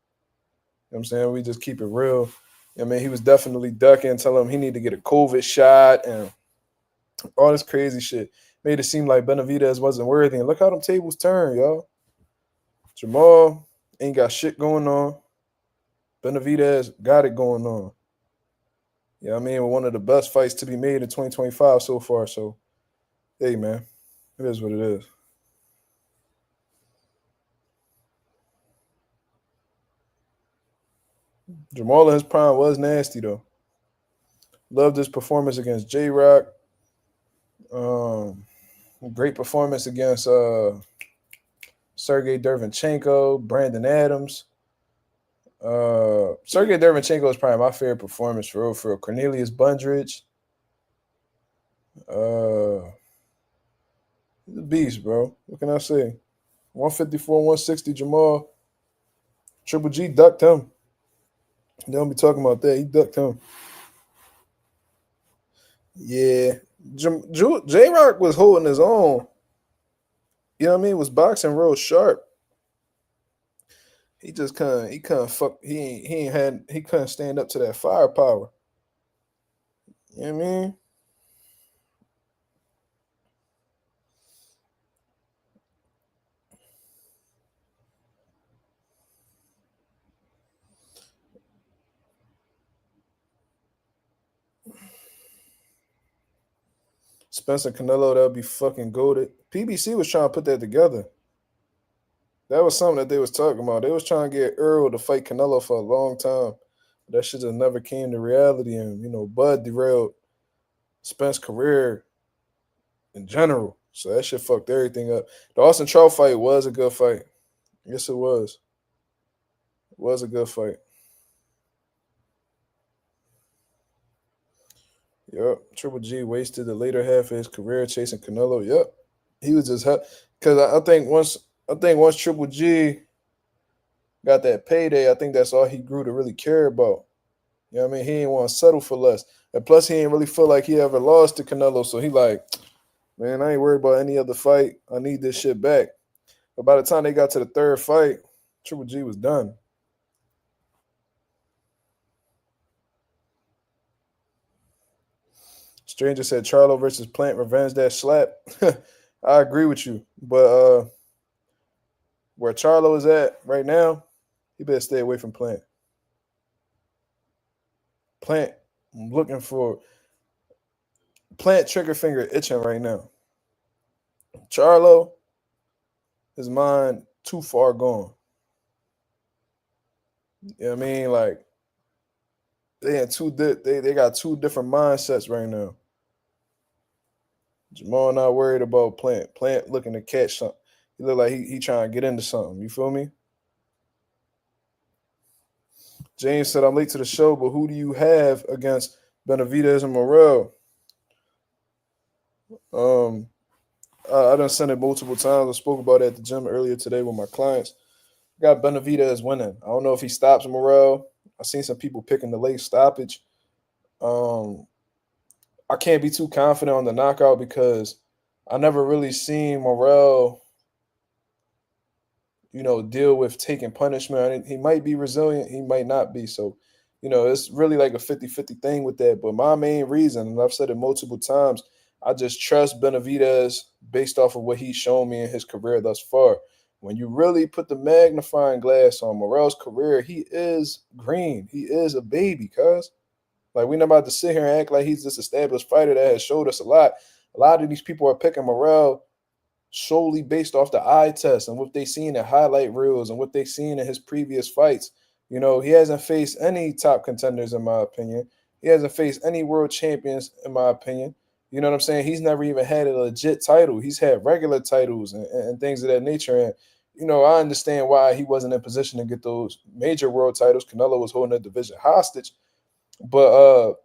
[SPEAKER 1] what I'm saying? We just keep it real. He was definitely ducking, telling him he need to get a COVID shot and all this crazy shit. Made it seem like Benavidez wasn't worthy. And look how them tables turn, y'all. Jermall ain't got shit going on. Benavidez got it going on. You know what I mean? One of the best fights to be made in 2025 so far. So, hey, man, it is what it is. Jermall in his prime was nasty, though. Loved his performance against J-Rock. Great performance against Sergey Derevyanchenko, Brandon Adams. Sergey Derevyanchenko is probably my favorite performance for real. Cornelius Bundridge. He's a beast, bro. What can I say? 154, 160 Jermall. Triple G ducked him. They don't be talking about that. He ducked him. Yeah. J-Rock was holding his own. You know what I mean? Was boxing real sharp. He just couldn't fuck. He couldn't stand up to that firepower. You know what I mean? Spencer Canelo, that would be fucking goaded. PBC was trying to put that together. That was something that they was talking about. They was trying to get Earl to fight Canelo for a long time. That shit just never came to reality. And, Bud derailed Spence's career in general. So that shit fucked everything up. The Austin Trout fight was a good fight. Yes, it was. It was a good fight. Yep. Triple G wasted the later half of his career chasing Canelo. Yep. He was just because I think once Triple G got that payday, I think that's all he grew to really care about. You know what I mean? He didn't want to settle for less. And plus, he didn't really feel like he ever lost to Canelo. So he like, man, I ain't worried about any other fight. I need this shit back. But by the time they got to the third fight, Triple G was done. Stranger said Charlo versus Plant revenge that slap. I agree with you. But where Charlo is at right now, he better stay away from Plant. Plant, I'm looking for Plant trigger finger itching right now. Charlo, his mind too far gone. You know what I mean? Like they got two different mindsets right now. Jermall not worried about Plant. Plant looking to catch something. He look like he trying to get into something. You feel me? James said, I'm late to the show, but who do you have against Benavidez and Morrell? I done sent it multiple times. I spoke about it at the gym earlier today with my clients. Got Benavidez winning. I don't know if he stops Morrell. I've seen some people picking the late stoppage. I can't be too confident on the knockout because I never really seen Morrell, deal with taking punishment. He might be resilient. He might not be. So, it's really like a 50-50 thing with that. But my main reason, and I've said it multiple times, I just trust Benavidez based off of what he's shown me in his career thus far. When you really put the magnifying glass on Morrell's career, he is green. He is a baby, cuz. Like, we're not about to sit here and act like he's this established fighter that has showed us a lot. A lot of these people are picking Morrell solely based off the eye test and what they seen in highlight reels and what they seen in his previous fights. He hasn't faced any top contenders, in my opinion. He hasn't faced any world champions, in my opinion. You know what I'm saying? He's never even had a legit title. He's had regular titles and things of that nature. And, I understand why he wasn't in position to get those major world titles. Canelo was holding that division hostage. But,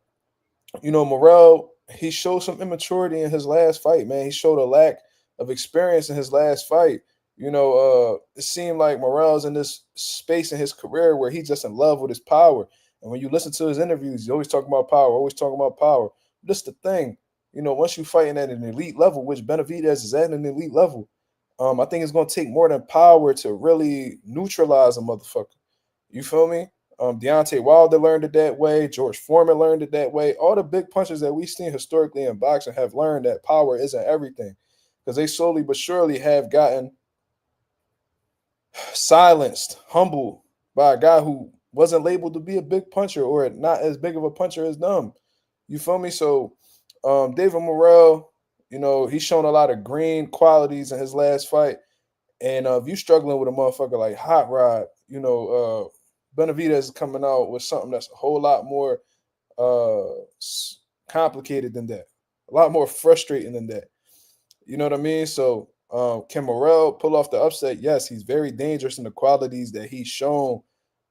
[SPEAKER 1] Morrell, he showed some immaturity in his last fight, man. He showed a lack of experience in his last fight. It seemed like Morrell's in this space in his career where he's just in love with his power. And when you listen to his interviews, he's always talking about power, always talking about power. This the thing. Once you fighting at an elite level, which Benavidez is at an elite level, I think it's going to take more than power to really neutralize a motherfucker. You feel me? Deontay Wilder learned it that way. George Foreman learned it that way. All the big punchers that we've seen historically in boxing have learned that power isn't everything, because they slowly but surely have gotten silenced, humbled by a guy who wasn't labeled to be a big puncher or not as big of a puncher as them. You feel me? So David Morrell, he's shown a lot of green qualities in his last fight. And if you're struggling with a motherfucker like Hot Rod, Benavidez is coming out with something that's a whole lot more complicated than that, a lot more frustrating than that. You know what I mean? So can Morrell pull off the upset? Yes, he's very dangerous in the qualities that he's shown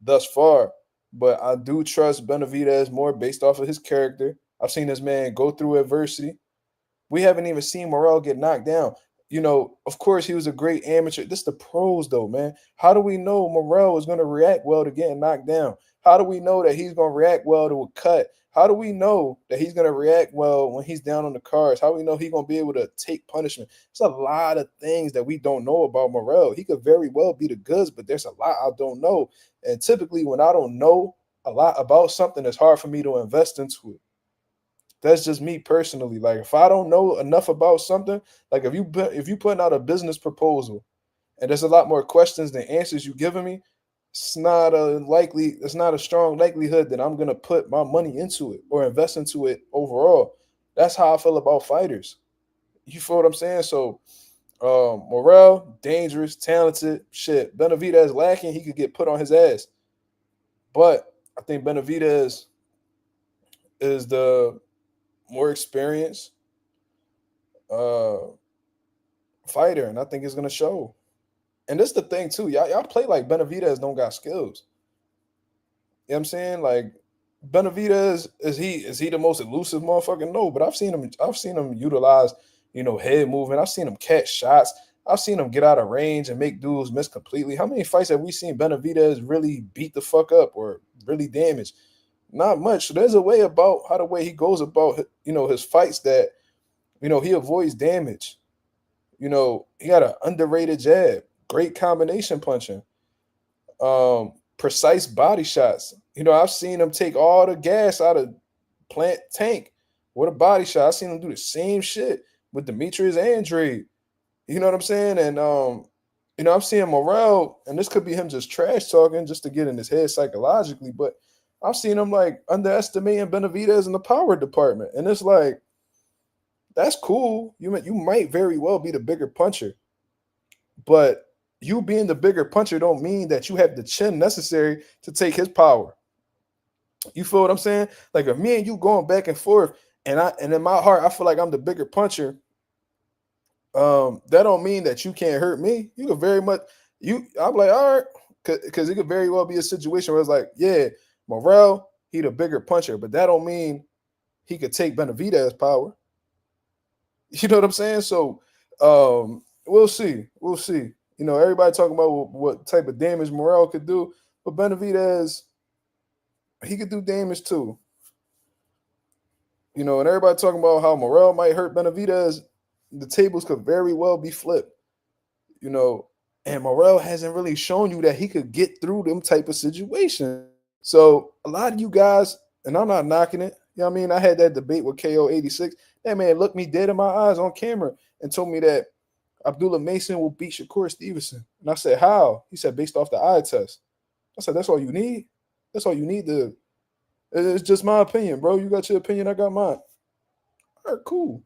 [SPEAKER 1] thus far. But I do trust Benavidez more based off of his character. I've seen this man go through adversity. We haven't even seen Morrell get knocked down. Of course, he was a great amateur. This is the pros, though, man. How do we know Morrell is going to react well to getting knocked down? How do we know that he's going to react well to a cut? How do we know that he's going to react well when he's down on the cards? How do we know he's going to be able to take punishment? There's a lot of things that we don't know about Morrell. He could very well be the goods, but there's a lot I don't know. And typically, when I don't know a lot about something, it's hard for me to invest into it. That's just me personally. Like, if I don't know enough about something, like if you putting out a business proposal and there's a lot more questions than answers you giving me, it's not a strong likelihood that I'm gonna put my money into it or invest into it overall. That's how I feel about fighters. You feel what I'm saying? So Morrell, dangerous, talented, shit. Benavidez lacking, he could get put on his ass. But I think Benavidez is the more experienced fighter, and I think it's gonna show. And this is the thing too, y'all play like Benavidez don't got skills. You know what I'm saying? Like, Benavidez, is he the most elusive motherfucker? No, but I've seen him utilize head movement. I've seen him catch shots. I've seen him get out of range and make dudes miss completely. How many fights have we seen Benavidez really beat the fuck up or really damage? Not much. So there's a way about how the way he goes about his fights that he avoids damage. He got an underrated jab, great combination punching, precise body shots. I've seen him take all the gas out of Plant Tank with a body shot. I've seen him do the same shit with Demetrius Andrade. You know what I'm saying? And I'm seeing Morrell, and this could be him just trash talking just to get in his head psychologically, but I've seen him like underestimating Benavidez in the power department. And it's like, that's cool. You might very well be the bigger puncher, but you being the bigger puncher don't mean that you have the chin necessary to take his power. You feel what I'm saying? Like if me and you going back and forth, and in my heart I feel like I'm the bigger puncher, that don't mean that you can't hurt me. You could very much I'm like, all right, because it could very well be a situation where it's like, yeah, Morrell, he the bigger puncher, but that don't mean he could take Benavidez's power. You know what I'm saying? So we'll see. We'll see. Everybody talking about what type of damage Morrell could do, but Benavidez, he could do damage too. And everybody talking about how Morrell might hurt Benavidez. The tables could very well be flipped. And Morrell hasn't really shown you that he could get through them type of situations. So a lot of you guys, and I'm not knocking it. You know what I mean? I had that debate with KO86. That man looked me dead in my eyes on camera and told me that Abdullah Mason will beat Shakur Stevenson. And I said, how? He said, based off the eye test. I said, that's all you need? That's all you need to. It's just my opinion, bro. You got your opinion, I got mine. All right, cool.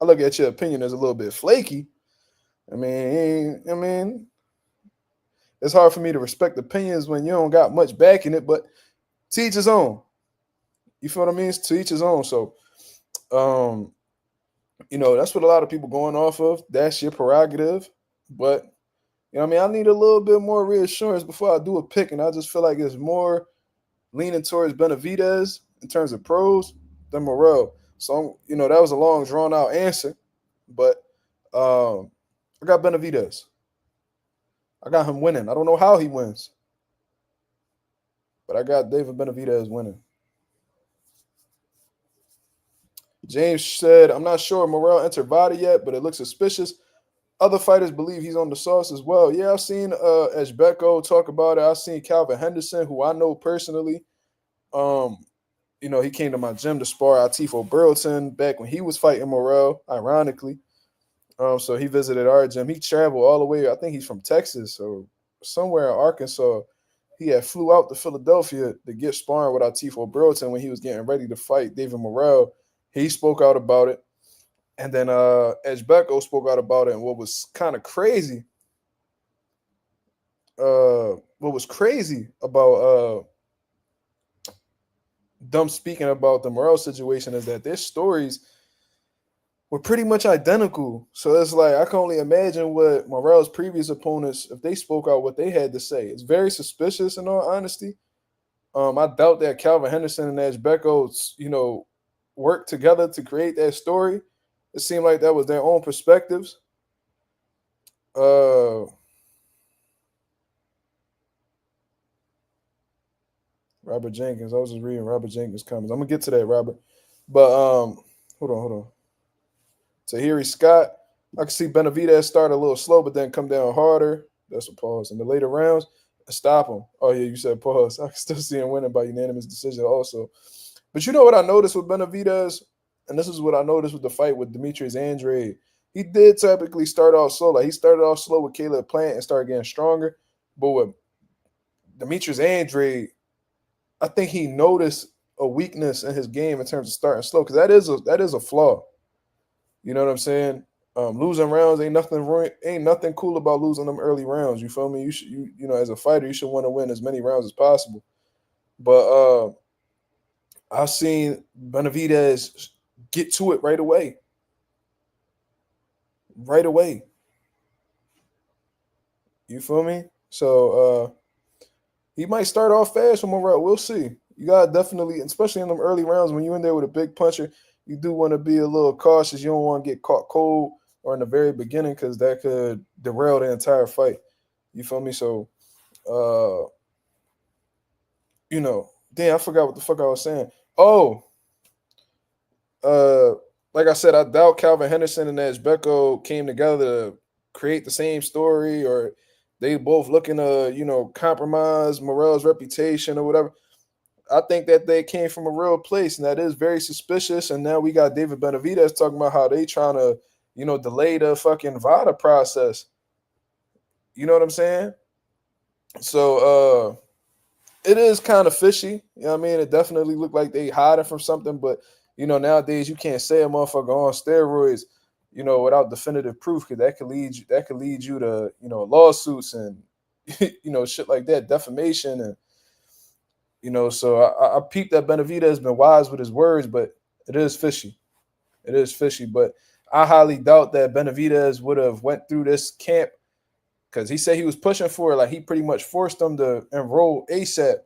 [SPEAKER 1] I look at your opinion as a little bit flaky. I mean, it's hard for me to respect opinions when you don't got much back in it, but to each his own. You feel what I mean? To each his own. So, that's what a lot of people going off of. That's your prerogative. But, I need a little bit more reassurance before I do a pick. And I just feel like it's more leaning towards Benavidez in terms of pros than Morrell. So, that was a long, drawn-out answer. But I got Benavidez. I got him winning. I don't know how he wins. But I got David Benavidez winning. James said, I'm not sure Morrell entered Vada yet, but it looks suspicious. Other fighters believe he's on the sauce as well. Yeah, I've seen Ejbeko talk about it. I've seen Calvin Henderson, who I know personally. He came to my gym to spar Atifo Burlton back when he was fighting Morrell, ironically. So he visited our gym. He traveled all the way. I think he's from Texas or somewhere in Arkansas. He had flew out to Philadelphia to get sparring with Atifo Burlton when he was getting ready to fight David Morrell. He spoke out about it. And then Ejbeko spoke out about it. And what was kind of crazy, about them speaking about the Morrell situation is that their stories were pretty much identical. So it's like I can only imagine what Morrell's previous opponents, if they spoke out what they had to say. It's very suspicious in all honesty. I doubt that Calvin Henderson and Ejbeko, worked together to create that story. It seemed like that was their own perspectives. Robert Jenkins. I was just reading Robert Jenkins' comments. I'm gonna get to that, Robert. But hold on. Tahiri Scott. I can see Benavidez start a little slow, but then come down harder. That's a pause. In the later rounds, stop him. Oh yeah, you said pause. I can still see him winning by unanimous decision also. But you know what I noticed with Benavidez? And this is what I noticed with the fight with Demetrius Andrade. He did typically start off slow. Like he started off slow with Caleb Plant and started getting stronger. But with Demetrius Andrade, I think he noticed a weakness in his game in terms of starting slow, because that is a flaw. You know what I'm saying? Losing rounds ain't nothing cool about losing them early rounds. You feel me? You should, as a fighter, you should want to win as many rounds as possible. But I've seen Benavidez get to it right away. Right away. You feel me? So he might start off fast from Morrell. We'll see. You got to definitely, especially in them early rounds when you're in there with a big puncher, you do want to be a little cautious. You don't want to get caught cold or in the very beginning because that could derail the entire fight. You feel me? So, uh, damn, I forgot what the fuck I was saying. Oh, uh, like I said, I doubt Calvin Henderson and Ezbeko came together to create the same story, or they both looking to, compromise Morrell's reputation or whatever. I think that they came from a real place, and that is very suspicious. And now we got David Benavidez talking about how they trying to, delay the fucking VADA process. You know what I'm saying? So it is kind of fishy. You know what I mean? It definitely looked like they hiding from something, but nowadays you can't say a motherfucker on steroids, without definitive proof, because that could lead you to, lawsuits and shit like that, defamation, and so I peeped that Benavidez has been wise with his words, but it is fishy. It is fishy, but I highly doubt that Benavidez would have went through this camp because he said he was pushing for it. Like he pretty much forced them to enroll ASAP.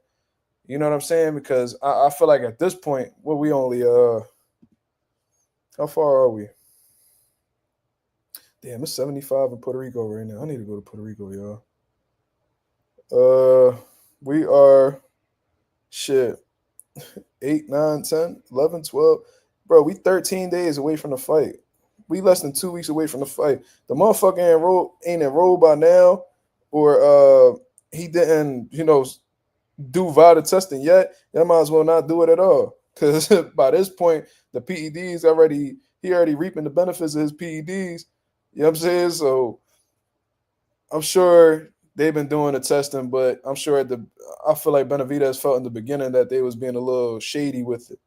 [SPEAKER 1] You know what I'm saying? Because I feel like at this point, we only how far are we? Damn, it's 75 in Puerto Rico right now. I need to go to Puerto Rico, y'all. We are shit 8, 9, 10, 11, 12. Bro, we 13 days away from the fight. We less than 2 weeks away from the fight. The motherfucker ain't enrolled by now, or he didn't, do VADA testing yet. I might as well not do it at all. Because by this point, the PEDs he already reaping the benefits of his PEDs. You know what I'm saying? So I'm sure they've been doing the testing, but I'm sure I feel like Benavidez felt in the beginning that they was being a little shady with it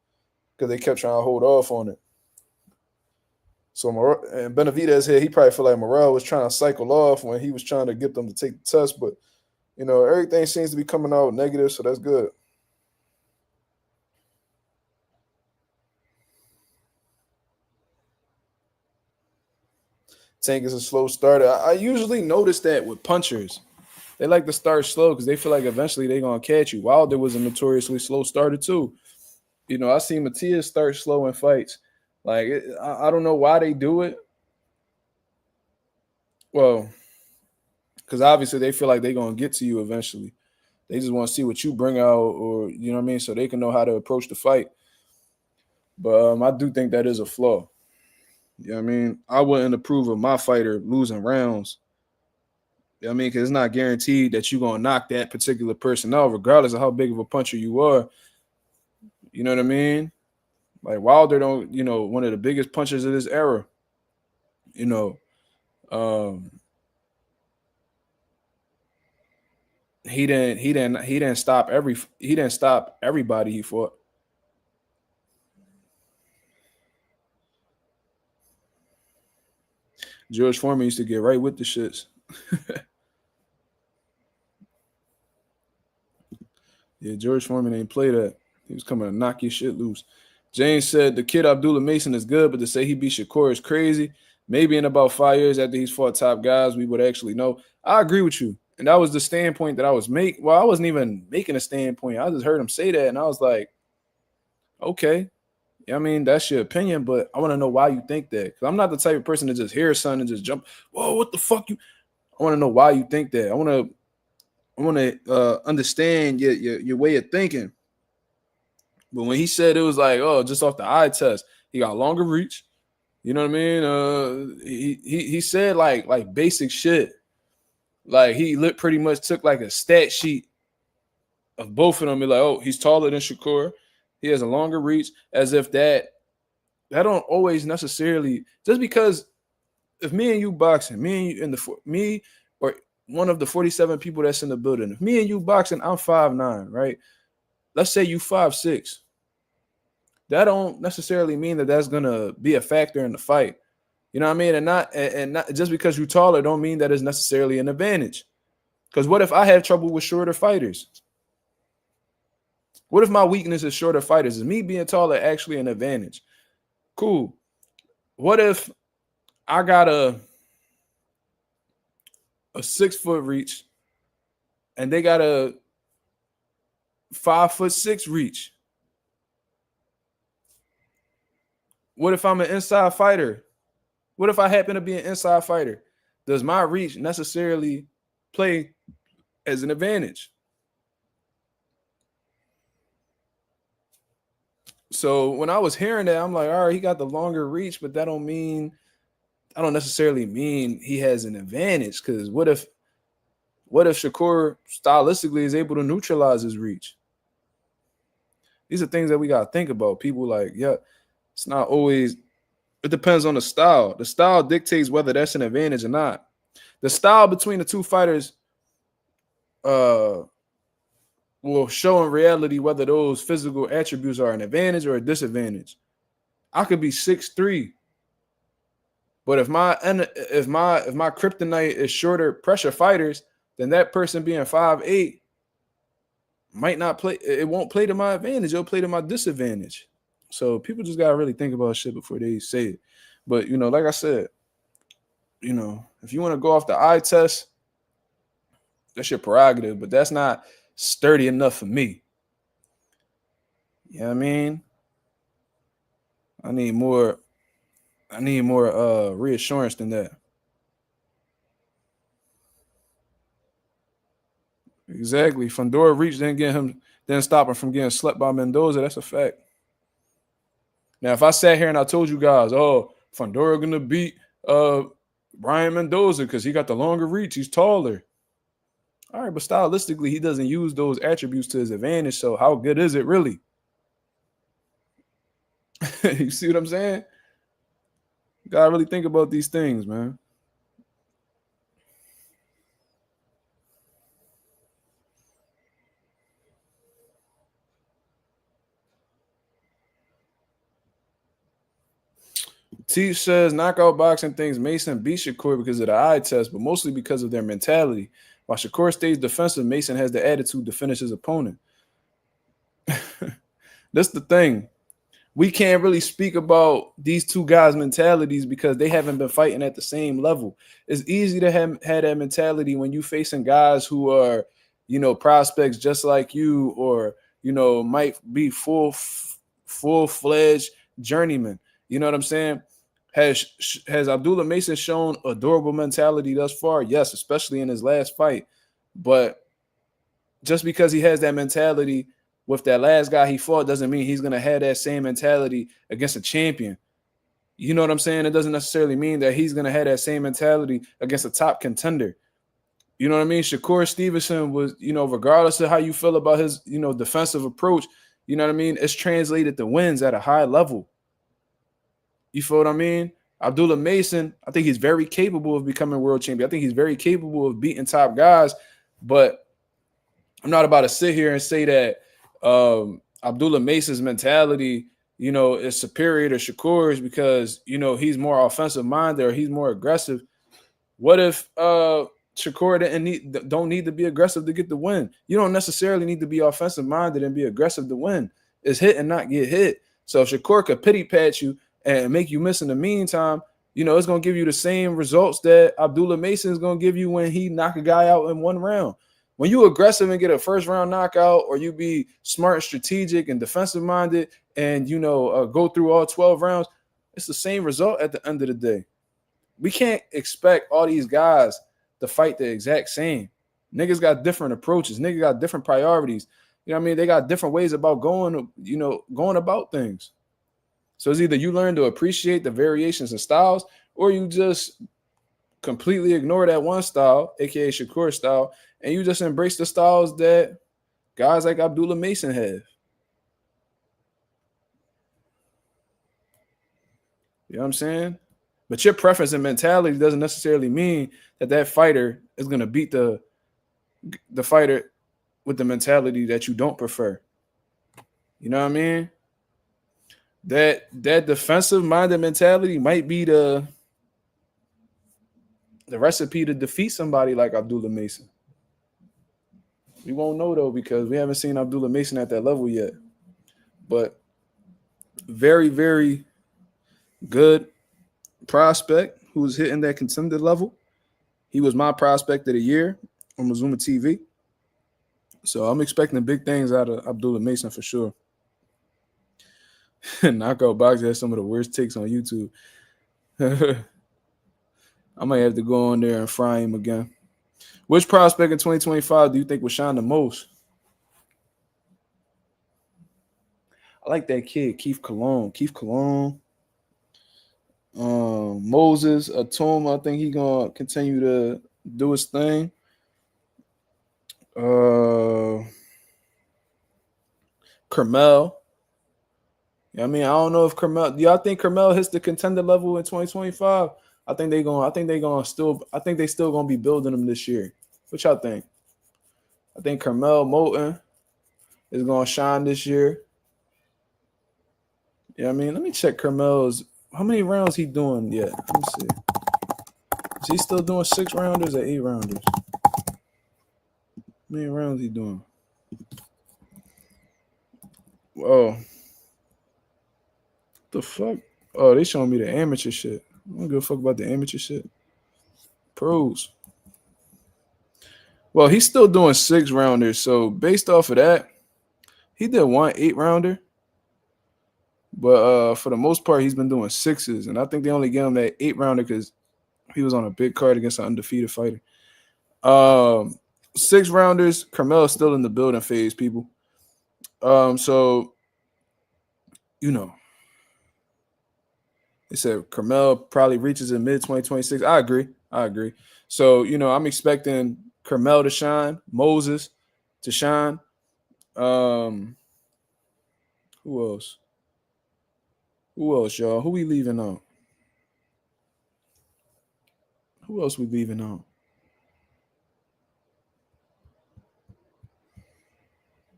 [SPEAKER 1] because they kept trying to hold off on it. So and Benavidez here, he probably felt like Morrell was trying to cycle off when he was trying to get them to take the test, but everything seems to be coming out negative, so that's good. Tank is a slow starter. I usually notice that with punchers. They like to start slow because they feel like eventually they're going to catch you. Wilder was a notoriously slow starter too. I see Matias start slow in fights. Like, I don't know why they do it. Well, because obviously they feel like they're going to get to you eventually. They just want to see what you bring out, or, you know what I mean, so they can know how to approach the fight. But I do think that is a flaw. You know what I mean? I wouldn't approve of my fighter losing rounds. You know what I mean? Because it's not guaranteed that you're going to knock that particular person out, regardless of how big of a puncher you are. You know what I mean? Like Wilder one of the biggest punchers of this era. He didn't stop everybody he fought. George Foreman used to get right with the shits. Yeah, George Foreman ain't play that. He was coming to knock your shit loose. James said the kid Abdullah Mason is good, but to say he beat Shakur is crazy. Maybe in about 5 years after he's fought top guys, we would actually know. I agree with you. And that was the standpoint that I was making. Well, I wasn't even making a standpoint. I just heard him say that, and I was like, okay. I mean, that's your opinion, but I want to know why you think that. Because I'm not the type of person to just hear something and just jump, whoa, what the fuck you? I want to know why you think that. I want to understand your way of thinking. But when he said it was like, oh, just off the eye test, he got longer reach. You know what I mean? He said like basic shit. Like he pretty much took like a stat sheet of both of them. Be like, oh, he's taller than Shakur. He has a longer reach, as if that don't always necessarily, just because if me and you boxing, me and you me or one of the 47 people that's in the building, if me and you boxing, I'm 5'9", right? Let's say you 5'6". That don't necessarily mean that that's gonna be a factor in the fight. You know what I mean? And not just because you're taller don't mean that is necessarily an advantage. Because what if I have trouble with shorter fighters? What if my weakness is shorter fighters? Is me being taller actually an advantage? Cool. What if I got a 6-foot reach and they got a 5'6" reach? What if I'm an inside fighter? What if I happen to be an inside fighter? Does my reach necessarily play as an advantage? So when I was hearing that, I'm like, all right, he got the longer reach, but that I don't necessarily mean he has an advantage. Because what if Shakur stylistically is able to neutralize his reach? These are things that we gotta think about. People like, yeah, it's not always. It depends on the style. The style dictates whether that's an advantage or not. The style between the two fighters will show in reality whether those physical attributes are an advantage or a disadvantage. I could be 6'3", but if my kryptonite is shorter pressure fighters, then that person being 5'8" might not play. It won't play to my advantage. It'll play to my disadvantage. So people just gotta really think about shit before they say it. But like I said, if you want to go off the eye test, that's your prerogative. But that's not sturdy enough for me. You know what I mean? I need more reassurance than that. Exactly. Fundora reach didn't stop him from getting slept by Mendoza. That's a fact. Now, if I sat here and I told you guys, oh, Fundora gonna beat Brian Mendoza because he got the longer reach, he's taller. All right, but stylistically, he doesn't use those attributes to his advantage. So how good is it really? You see what I'm saying? You gotta really think about these things, man. T says knockout boxing thinks Mason beat Shakur because of the eye test, but mostly because of their mentality. While Shakur stays defensive, Mason has the attitude to finish his opponent. That's the thing. We can't really speak about these two guys' mentalities because they haven't been fighting at the same level. It's easy to have that mentality when you facing guys who are, prospects just like you, or might be full-fledged journeymen. You know what I'm saying? Has Abdullah Mason shown a durable mentality thus far? Yes, especially in his last fight. But just because he has that mentality with that last guy he fought doesn't mean he's going to have that same mentality against a champion. You know what I'm saying? It doesn't necessarily mean that he's going to have that same mentality against a top contender. You know what I mean? Shakur Stevenson was, regardless of how you feel about his, defensive approach, you know what I mean? It's translated to wins at a high level. You feel what I mean? Abdullah Mason, I think he's very capable of becoming world champion. I think he's very capable of beating top guys, but I'm not about to sit here and say that Abdullah Mason's mentality, is superior to Shakur's because, he's more offensive minded or he's more aggressive. What if Shakur don't need to be aggressive to get the win? You don't necessarily need to be offensive minded and be aggressive to win. It's hit and not get hit. So if Shakur could pity pat you and make you miss in the meantime, it's going to give you the same results that Abdullah Mason is going to give you when he knock a guy out in one round. When you aggressive and get a first round knockout, or you be smart, strategic, and defensive minded, and go through all 12 rounds, it's the same result at the end of the day. We can't expect all these guys to fight the exact same. Niggas got different approaches. Niggas got different priorities. You know what I mean? They got different ways about going about things. So it's either you learn to appreciate the variations in styles, or you just completely ignore that one style, aka Shakur style, and you just embrace the styles that guys like Abdullah Mason have. You know what I'm saying? But your preference and mentality doesn't necessarily mean that fighter is going to beat the fighter with the mentality that you don't prefer. You know what I mean? That defensive-minded mentality might be the recipe to defeat somebody like Abdullah Mason. We won't know, though, because we haven't seen Abdullah Mason at that level yet. But very, very good prospect who's hitting that contender level. He was my prospect of the year on Mazuma TV. So I'm expecting big things out of Abdullah Mason for sure. Knockout Boxing has some of the worst takes on YouTube. I might have to go on there and fry him again. Which prospect in 2025 do you think will shine the most? I like that kid, Keith Cologne. Moses Atum, I think he gonna continue to do his thing. Carmel. I mean, I don't know if Carmel. Do y'all think Carmel hits the contender level in 2025? I think they still gonna be building them this year. What y'all think? I think Carmel Moulton is gonna shine this year. Yeah, I mean, let me check Carmel's. How many rounds he doing yet? Let me see. Is he still doing 6 rounders or 8 rounders? How many rounds he doing? Oh, the fuck? Oh, they showing me the amateur shit. I don't give a fuck about the amateur shit. Pros. Well, he's still doing 6 rounders. So based off of that, he did one 8 rounder. But for the most part, he's been doing 6s. And I think they only gave him that 8 rounder because he was on a big card against an undefeated fighter. 6 rounders. Carmel's still in the building phase, people. So, you know, they said Carmel probably reaches in mid-2026. I agree. So, you know, I'm expecting Carmel to shine, Moses to shine. Who else? Y'all? Who we leaving out? Who else we leaving out?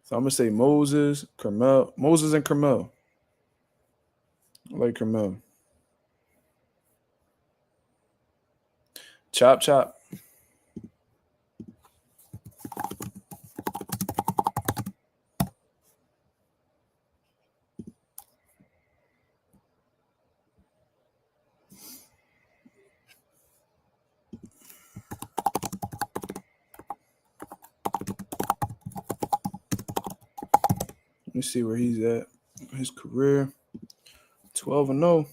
[SPEAKER 1] So I'm gonna say Moses and Carmel. I like Carmel. Chop. Let me see where he's at. His career, 12-0.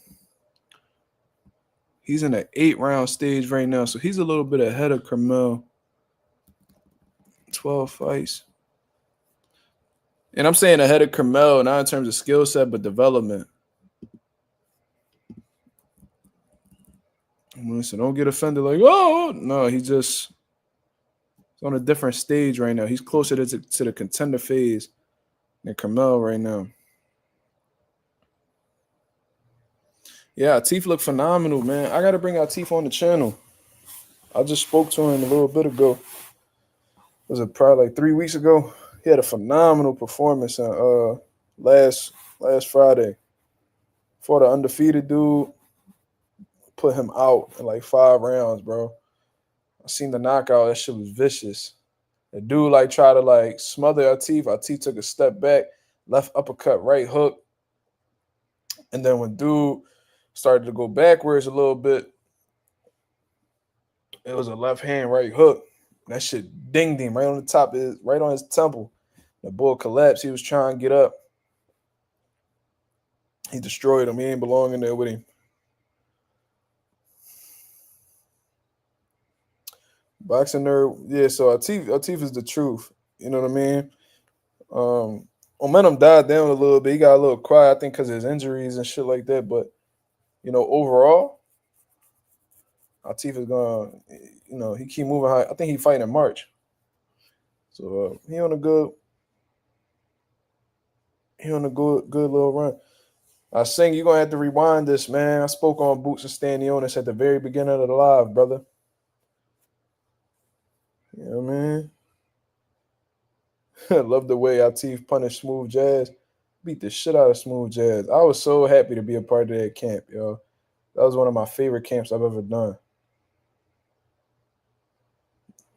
[SPEAKER 1] He's in the 8-round stage right now, so he's a little bit ahead of Carmel. 12 fights. And I'm saying ahead of Carmel, not in terms of skill set, but development. So don't get offended like, oh, no, he's on a different stage right now. He's closer to the contender phase than Carmel right now. Yeah, Atif looked phenomenal, man. I got to bring Atif on the channel. I just spoke to him a little bit ago. Was it probably like 3 weeks ago? He had a phenomenal performance on last Friday. For the undefeated dude, put him out in like 5 rounds, bro. I seen the knockout. That shit was vicious. The dude like tried to like smother Atif. Atif took a step back, left uppercut, right hook. And then when dude started to go backwards a little bit, it was a left hand right hook. That shit dinged him right on the top, right on his temple. The bull collapsed. He was trying to get up. He destroyed him. He ain't belonging there with him. Boxing nerd, yeah. So Atif is the truth. You know what I mean? Momentum died down a little bit. He got a little quiet, I think, because of his injuries and shit like that. But you know, overall, Atif is gonna, you know, he keep moving high. I think he fighting in March. So he on a good little run. I think you're gonna have to rewind this, man. I spoke on Bouts and Stanionis at the very beginning of the live, brother. You know what I mean? I love the way Atif punished Smooth Jazz. Beat the shit out of Smooth Jazz. I was so happy to be a part of that camp, yo. That was one of my favorite camps I've ever done.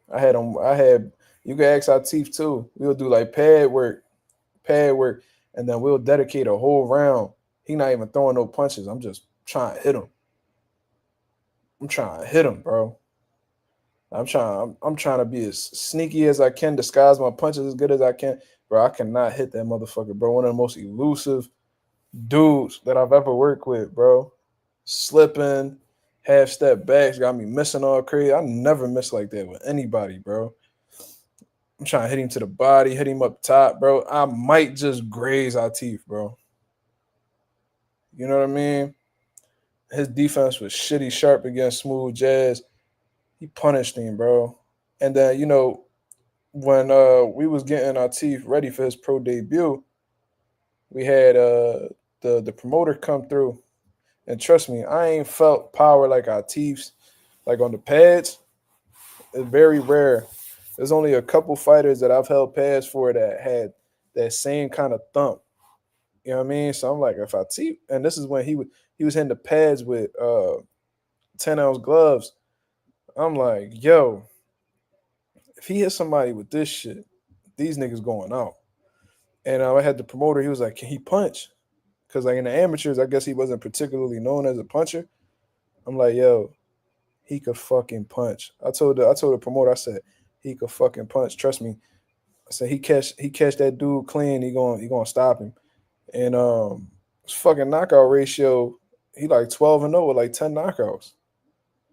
[SPEAKER 1] You can ask Atif too. We'll do like pad work, and then we'll dedicate a whole round. He not even throwing no punches. I'm just trying to hit him. Bro. I'm trying to be as sneaky as I can, disguise my punches as good as I can. Bro, I cannot hit that motherfucker, bro. One of the most elusive dudes that I've ever worked with, bro. Slipping, half step backs, got me missing all crazy. I never miss like that with anybody, bro. I'm trying to hit him to the body, hit him up top, bro. I might just graze our teeth, bro. You know what I mean? His defense was shitty sharp against smooth jazz. He punished him, bro. And then, when we was getting our teeth ready for his pro debut, we had the promoter come through. And trust me, I ain't felt power like our teeth, like on the pads. It's very rare. There's only a couple fighters that I've held pads for that had that same kind of thump. You know what I mean? So I'm like, if I teeth, and this is when he was hitting the pads with 10-ounce gloves. I'm like, yo, if he hits somebody with this shit, these niggas going out. And I had the promoter. He was like, can he punch? Because like in the amateurs, I guess he wasn't particularly known as a puncher. I'm like, yo, he could fucking punch. I told the promoter, I said, he could fucking punch. Trust me. I said he catch that dude clean, he gonna stop him. And his fucking knockout ratio, he like 12-0 with like 10 knockouts.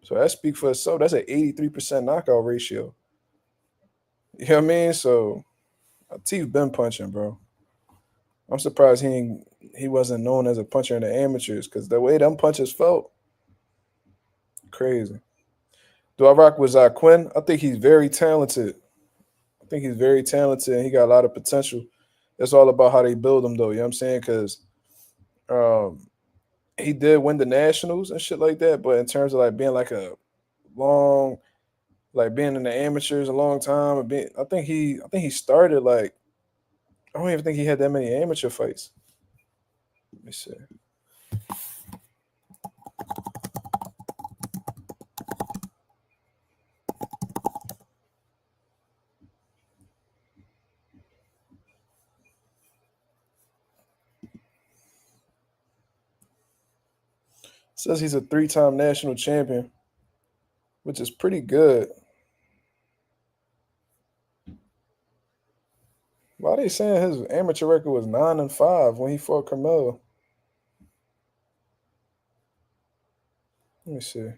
[SPEAKER 1] So that speaks for itself. That's an 83% knockout ratio. You know what I mean? So T's been punching, bro. I'm surprised he wasn't known as a puncher in the amateurs because the way them punches felt, crazy. Do I rock with Quinn? I think he's very talented. I think he's very talented and he got a lot of potential. It's all about how they build him, though. You know what I'm saying? Because um, he did win the nationals and shit like that. But in terms of like being like a long, like being in the amateurs a long time, I think he started like I don't even think he had that many amateur fights. Let me see. It says he's a three-time national champion, which is pretty good. Why are they saying his amateur record was 9-5 when he fought Carmelo? Let me see.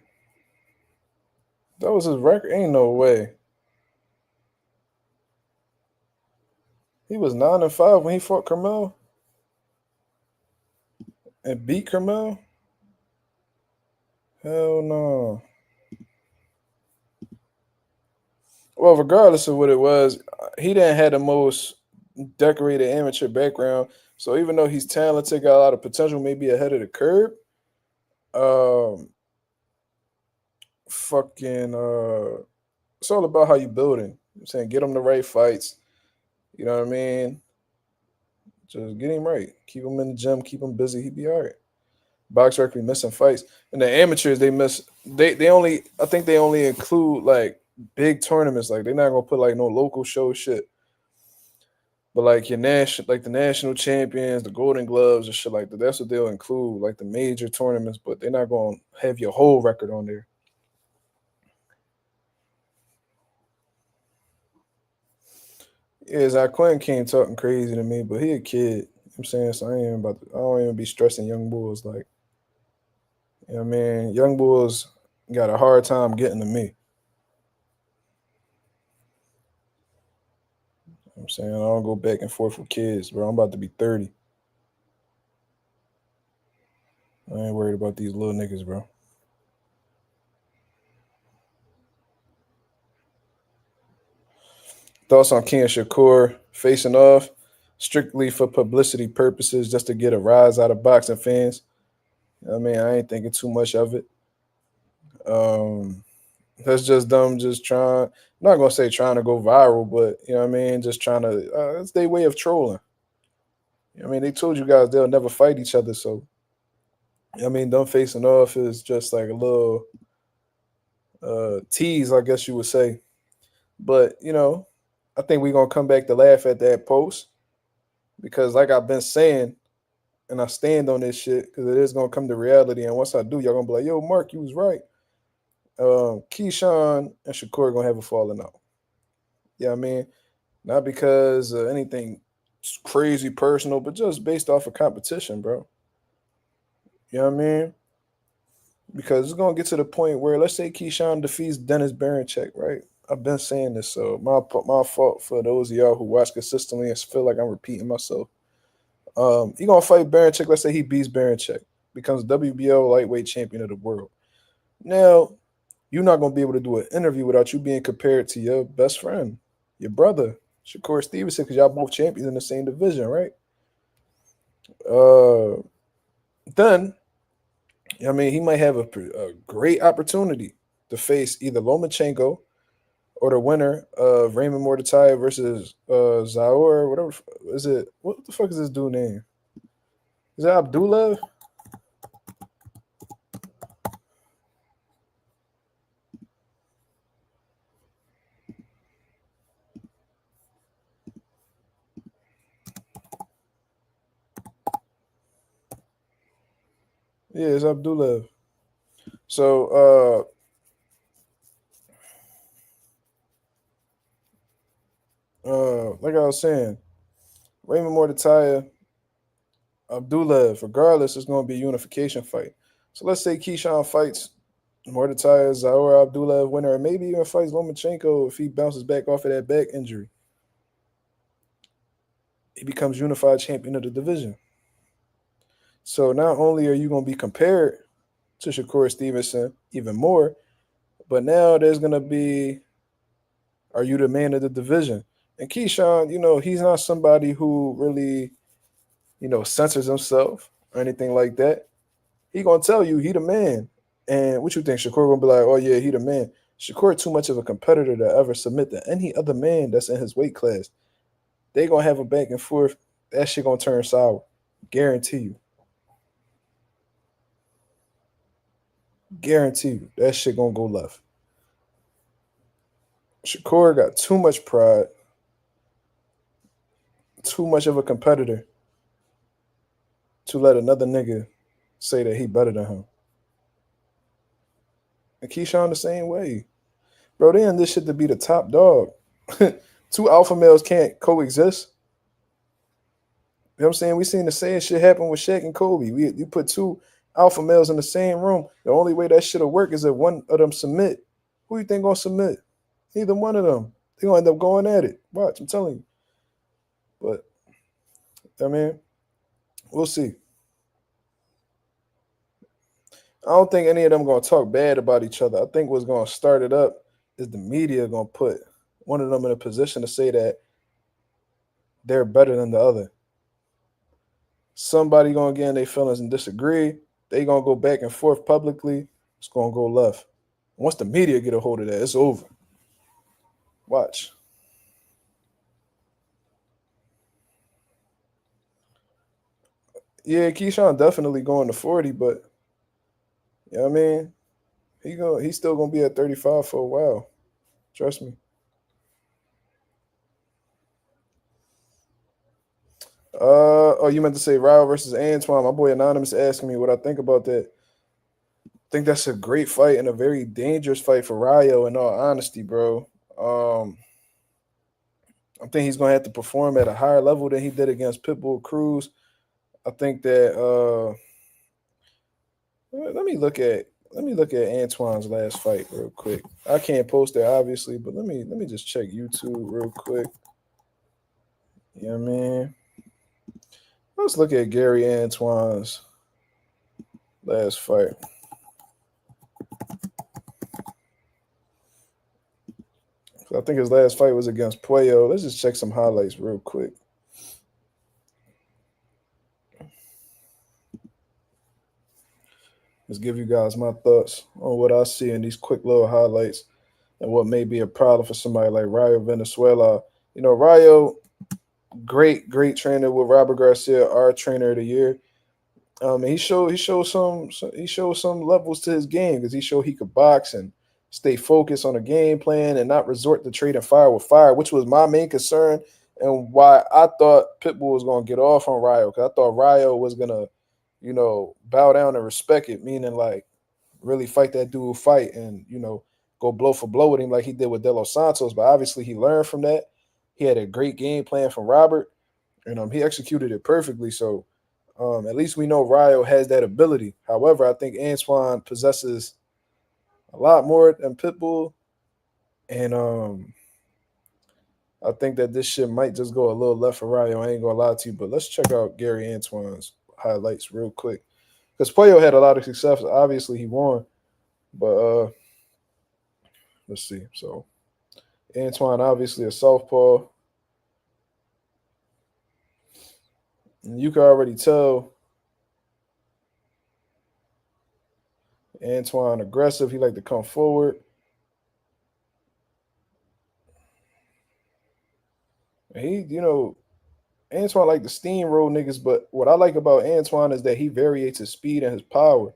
[SPEAKER 1] That was his record. Ain't no way. He was 9-5 when he fought Carmelo and beat Carmelo. Hell no. Well, regardless of what it was, he didn't have the most decorated amateur background. So even though he's talented, got a lot of potential, maybe ahead of the curve. Um, fucking, it's all about how you building. I'm saying get him the right fights. You know what I mean? Just get him right. Keep him in the gym. Keep him busy. He'd be all right. Box record missing fights. And the amateurs they miss. They only I think they only include like big tournaments. Like they're not gonna put like no local show shit. But like like the national champions, the Golden Gloves and shit like that. That's what they'll include, like the major tournaments. But they're not gonna have your whole record on there. Yeah, Zach Quinn came talking crazy to me, but he a kid. I'm saying so. I don't even be stressing young bulls like. You know what I mean? Young bulls got a hard time getting to me. I'm saying I don't go back and forth with kids, bro. I'm about to be 30. I ain't worried about these little niggas, bro. Thoughts on King Shakur facing off strictly for publicity purposes, just to get a rise out of boxing fans. I mean, I ain't thinking too much of it. Um, that's just them just trying. I'm not gonna say trying to go viral, but you know what I mean. Just trying to. It's their way of trolling. I mean, they told you guys they'll never fight each other, so I mean, them facing off is just like a little tease, I guess you would say. But I think we're gonna come back to laugh at that post because, like I've been saying, and I stand on this shit because it is gonna come to reality. And once I do, y'all gonna be like, "Yo, Mark, you was right." Keyshawn and Shakur gonna have a falling out. Yeah, I mean, not because anything crazy personal, but just based off of competition, bro. You know what I mean? Because it's gonna get to the point where, let's say Keyshawn defeats Dennis Berinchyk, right? I've been saying this, so my fault for those of y'all who watch consistently and feel like I'm repeating myself. He gonna fight Berinchyk. Let's say he beats Berinchyk, becomes WBO lightweight champion of the world. Now, you're not gonna be able to do an interview without you being compared to your best friend, your brother, Shakur Stevenson, because y'all both champions in the same division, right? Uh, then I mean, he might have a great opportunity to face either Lomachenko or the winner of Raymond Mordecai versus Zaur, whatever is it? What the fuck is this dude name? Is that Abdullah? Yeah, it's Abdullah. So like I was saying, Raymond Mordecai, Abdullah, regardless, it's going to be a unification fight. So let's say Keyshawn fights Mordecai, Zaur Abdullah, winner, or maybe even fights Lomachenko if he bounces back off of that back injury. He becomes unified champion of the division. So not only are you going to be compared to Shakur Stevenson even more, but now there's going to be, are you the man of the division? And Keyshawn, he's not somebody who really, censors himself or anything like that. He gonna tell you he the man. And what you think? Shakur gonna be like, oh yeah, he the man. Shakur too much of a competitor to ever submit to any other man that's in his weight class. They gonna have a back and forth. That shit gonna turn sour. Guarantee you. Guarantee you. That shit gonna go left. Shakur got too much pride, too much of a competitor to let another nigga say that he better than him. And Keyshawn the same way. Bro, they in this shit to be the top dog. Two alpha males can't coexist. You know what I'm saying? We seen the same shit happen with Shaq and Kobe. You put two alpha males in the same room. The only way that shit'll work is if one of them submit. Who you think gonna submit? Neither one of them. They gonna end up going at it. Watch, I'm telling you. But I mean, we'll see. I don't think any of them gonna talk bad about each other. I think what's gonna start it up is the media gonna put one of them in a position to say that they're better than the other. Somebody gonna get in their feelings and disagree. They gonna go back and forth publicly. It's gonna go left. Once the media get a hold of that, it's over. Watch. Yeah, Keyshawn definitely going to 40, but you know what I mean? He's still gonna be at 35 for a while. Trust me. Oh, you meant to say Ryle versus Antuanne. My boy Anonymous asking me what I think about that. I think that's a great fight and a very dangerous fight for Ryo, in all honesty, bro. I think he's gonna have to perform at a higher level than he did against Pitbull Cruz. I think that let me look at Antoine's last fight real quick. I can't post it obviously, but let me just check YouTube real quick. You know what I mean? Let's look at Gary Antoine's last fight. I think his last fight was against Puello. Let's just check some highlights real quick. Let's give you guys my thoughts on what I see in these quick little highlights and what may be a problem for somebody like Rayo Venezuela. Rayo, great trainer with Robert Garcia, our trainer of the year. And he showed some levels to his game because he showed he could box and stay focused on a game plan and not resort to trading fire with fire, which was my main concern and why I thought Pitbull was going to get off on Rayo, because I thought Rayo was going to, bow down and respect it, meaning like really fight that dude fight and, go blow for blow with him like he did with De Los Santos. But obviously he learned from that. He had a great game plan from Robert. and he executed it perfectly. So at least we know Ryo has that ability. However, I think Antuanne possesses a lot more than Pitbull, and I think that this shit might just go a little left for Ryo. I ain't gonna lie to you, but let's check out Gary Antoine's highlights real quick because Puyo had a lot of success. Obviously, he won, but let's see. So Antuanne, obviously a southpaw, and you can already tell Antuanne aggressive. He like to come forward. And Antuanne like to steamroll niggas, but what I like about Antuanne is that he variates his speed and his power.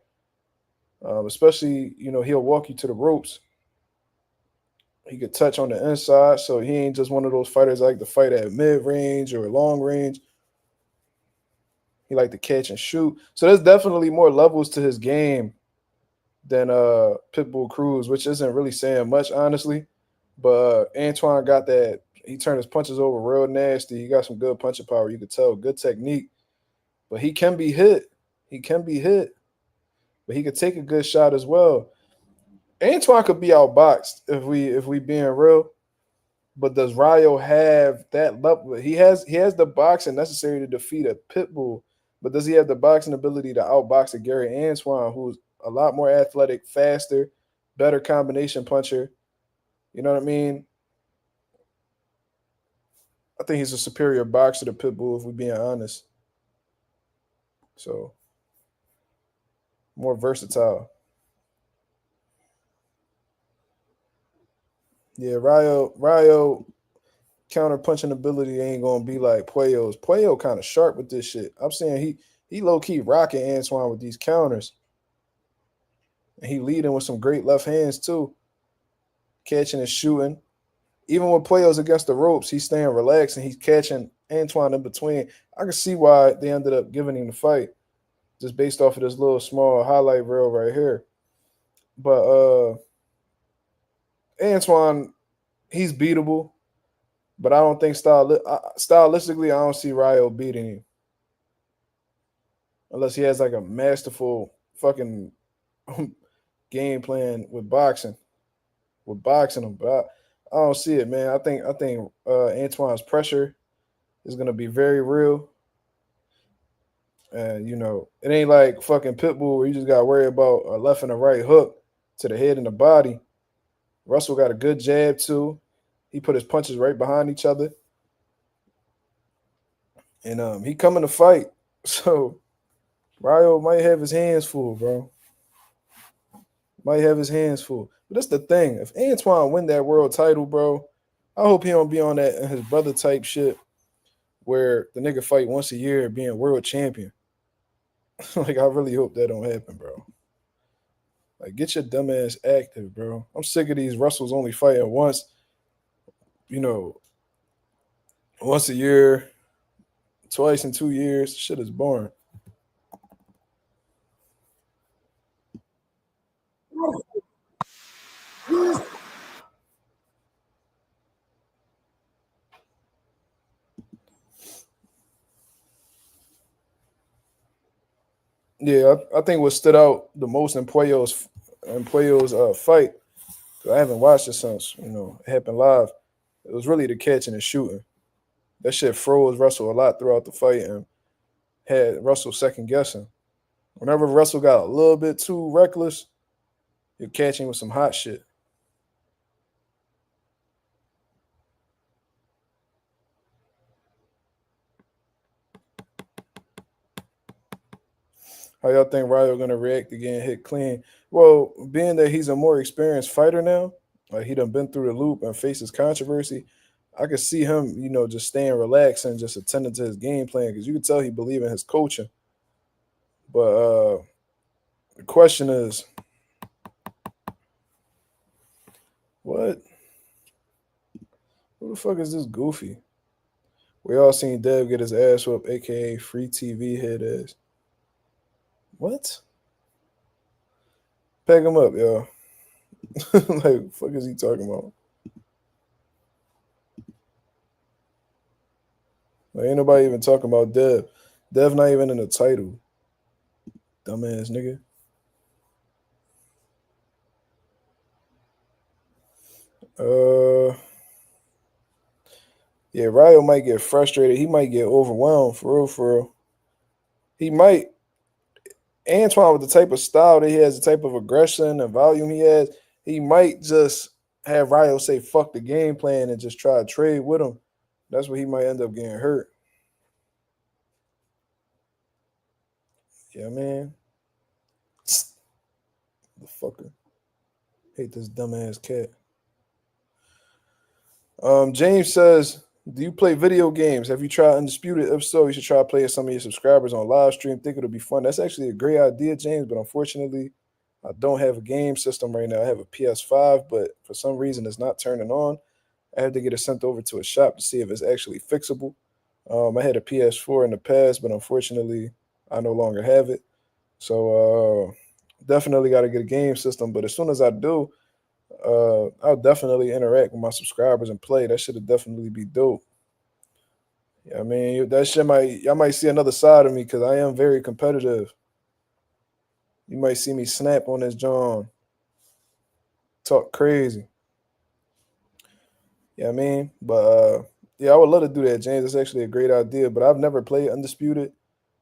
[SPEAKER 1] Especially, he'll walk you to the ropes. He could touch on the inside, so he ain't just one of those fighters that like to fight at mid range or long range. He like to catch and shoot. So there's definitely more levels to his game than Pitbull Cruz, which isn't really saying much, honestly. But Antuanne got that. He turned his punches over real nasty. He got some good punching power. You could tell, good technique. But he can be hit. He can be hit. But he could take a good shot as well. Antuanne could be outboxed if we being real. But does Ryo have that level? He has the boxing necessary to defeat a Pitbull. But does he have the boxing ability to outbox a Gary Antuanne, who's a lot more athletic, faster, better combination puncher? You know what I mean? I think he's a superior boxer to Pitbull, if we're being honest. So more versatile. Yeah, Ryo counter punching ability ain't gonna be like Puyo's. Puyo kind of sharp with this shit. I'm saying he low key rocking Antuanne with these counters, and he leading with some great left hands too, catching and shooting. Even when Puyo's against the ropes, he's staying relaxed and he's catching Antuanne in between. I can see why they ended up giving him the fight, just based off of this little small highlight reel right here. But Antuanne, he's beatable. But I don't think stylistically, I don't see Ryo beating him unless he has like a masterful fucking game plan with boxing, him. But I don't see it, man. I think Antoine's pressure is gonna be very real, and it ain't like fucking Pitbull where you just gotta worry about a left and a right hook to the head and the body. Russell got a good jab too. He put his punches right behind each other. And he coming to fight. So Ryo might have his hands full, bro. Might have his hands full. But that's the thing. If Antuanne win that world title, bro, I hope he don't be on that his brother type shit where the nigga fight once a year being world champion. Like I really hope that don't happen, bro. Like get your dumb ass active, bro. I'm sick of these Russells only fighting once, you know, once a year, twice in 2 years. Shit is boring. Yeah, I think what stood out the most in Puyo's fight. 'Cause I haven't watched it since it happened live. It was really the catching and shooting. That shit froze Russell a lot throughout the fight and had Russell second guessing. Whenever Russell got a little bit too reckless, you're catching with some hot shit. How y'all think Ryo gonna react to getting hit clean? Well, being that he's a more experienced fighter now, like he done been through the loop and faces controversy, I could see him, just staying relaxed and just attending to his game plan because you could tell he believe in his coaching. But the question is, what? Who the fuck is this goofy? We all seen Dev get his ass whooped, aka free TV head ass. What? Pack him up, yo. Like, fuck is he talking about? Like, ain't nobody even talking about Dev. Dev not even in the title. Dumbass nigga. Yeah, Ryo might get frustrated. He might get overwhelmed for real, for real. He might. Antuanne with the type of style that he has, the type of aggression and volume he has, he might just have Ryo say fuck the game plan and just try to trade with him. That's where he might end up getting hurt. Yeah, man. The fucker. Hate this dumbass cat. James says, do you play video games? Have you tried Undisputed? If so, you should try playing some of your subscribers on live stream. Think it'll be fun. That's actually a great idea, James, but unfortunately, I don't have a game system right now. I have a PS5, but for some reason it's not turning on. I had to get it sent over to a shop to see if it's actually fixable. I had a PS4 in the past, but unfortunately, I no longer have it. So definitely got to get a game system. But as soon as I do, I'll definitely interact with my subscribers and play. That should definitely be dope. Yeah, I mean, that shit y'all might see another side of me because I am very competitive. You might see me snap on this John, talk crazy. Yeah, I mean, but yeah, I would love to do that, James. That's actually a great idea. But I've never played Undisputed.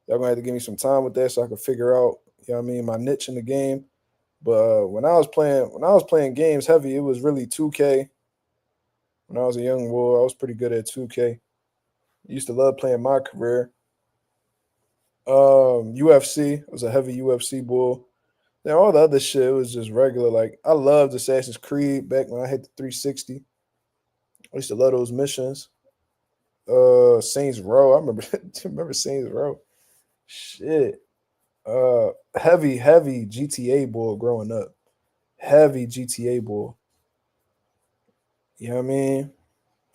[SPEAKER 1] Y'all gonna have to give me some time with that so I can figure out, you know what I mean, my niche in the game. But when I was playing games heavy, it was really 2K. When I was a young boy, I was pretty good at 2K. Used to love playing my career. UFC. I was a heavy UFC bull. Then all the other shit was just regular. Like I loved Assassin's Creed back when I had the 360. I used to love those missions. Saints Row. I remember remember Saints Row. Shit. Heavy GTA bull growing up. Heavy GTA bull. You know what I mean?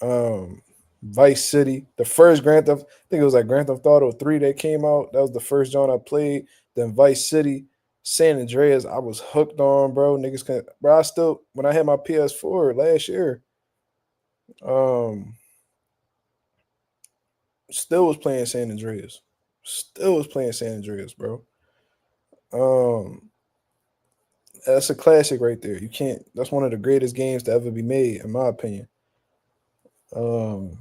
[SPEAKER 1] Um Vice City. The first Grand Theft, I think it was like Grand Theft Auto 3 that came out. That was the first joint I played. Then Vice City, San Andreas, I was hooked on, bro. Niggas can bro, I still when I had my PS4 last year, um, still was playing San Andreas. Still was playing San Andreas, bro. Um, that's a classic right there. You can't that's one of the greatest games to ever be made, in my opinion. Um,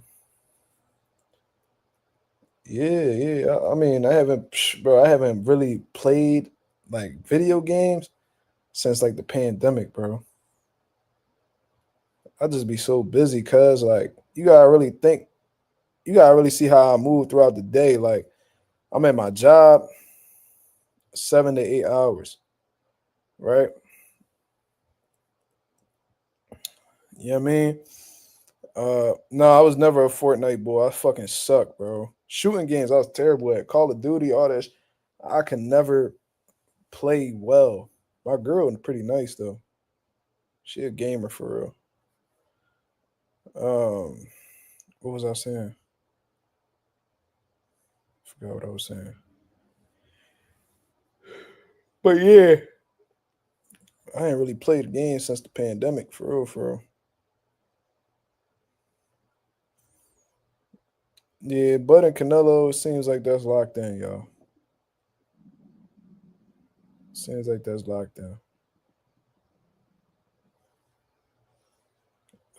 [SPEAKER 1] yeah. I mean, I haven't really played like video games since like the pandemic, bro. I just be so busy, cause like you gotta really see how I move throughout the day. Like I'm at my job 7 to 8 hours, right? You know what I mean? No, I was never a Fortnite boy. I fucking suck, bro. Shooting games, I was terrible at. Call of Duty, all that. I can never play well. My girl is pretty nice though. She a gamer for real. What was I saying? Forgot what I was saying. But yeah, I ain't really played a game since the pandemic, for real, for real. Yeah, Bud and Canelo, it seems like that's locked in, y'all. Seems like that's locked in.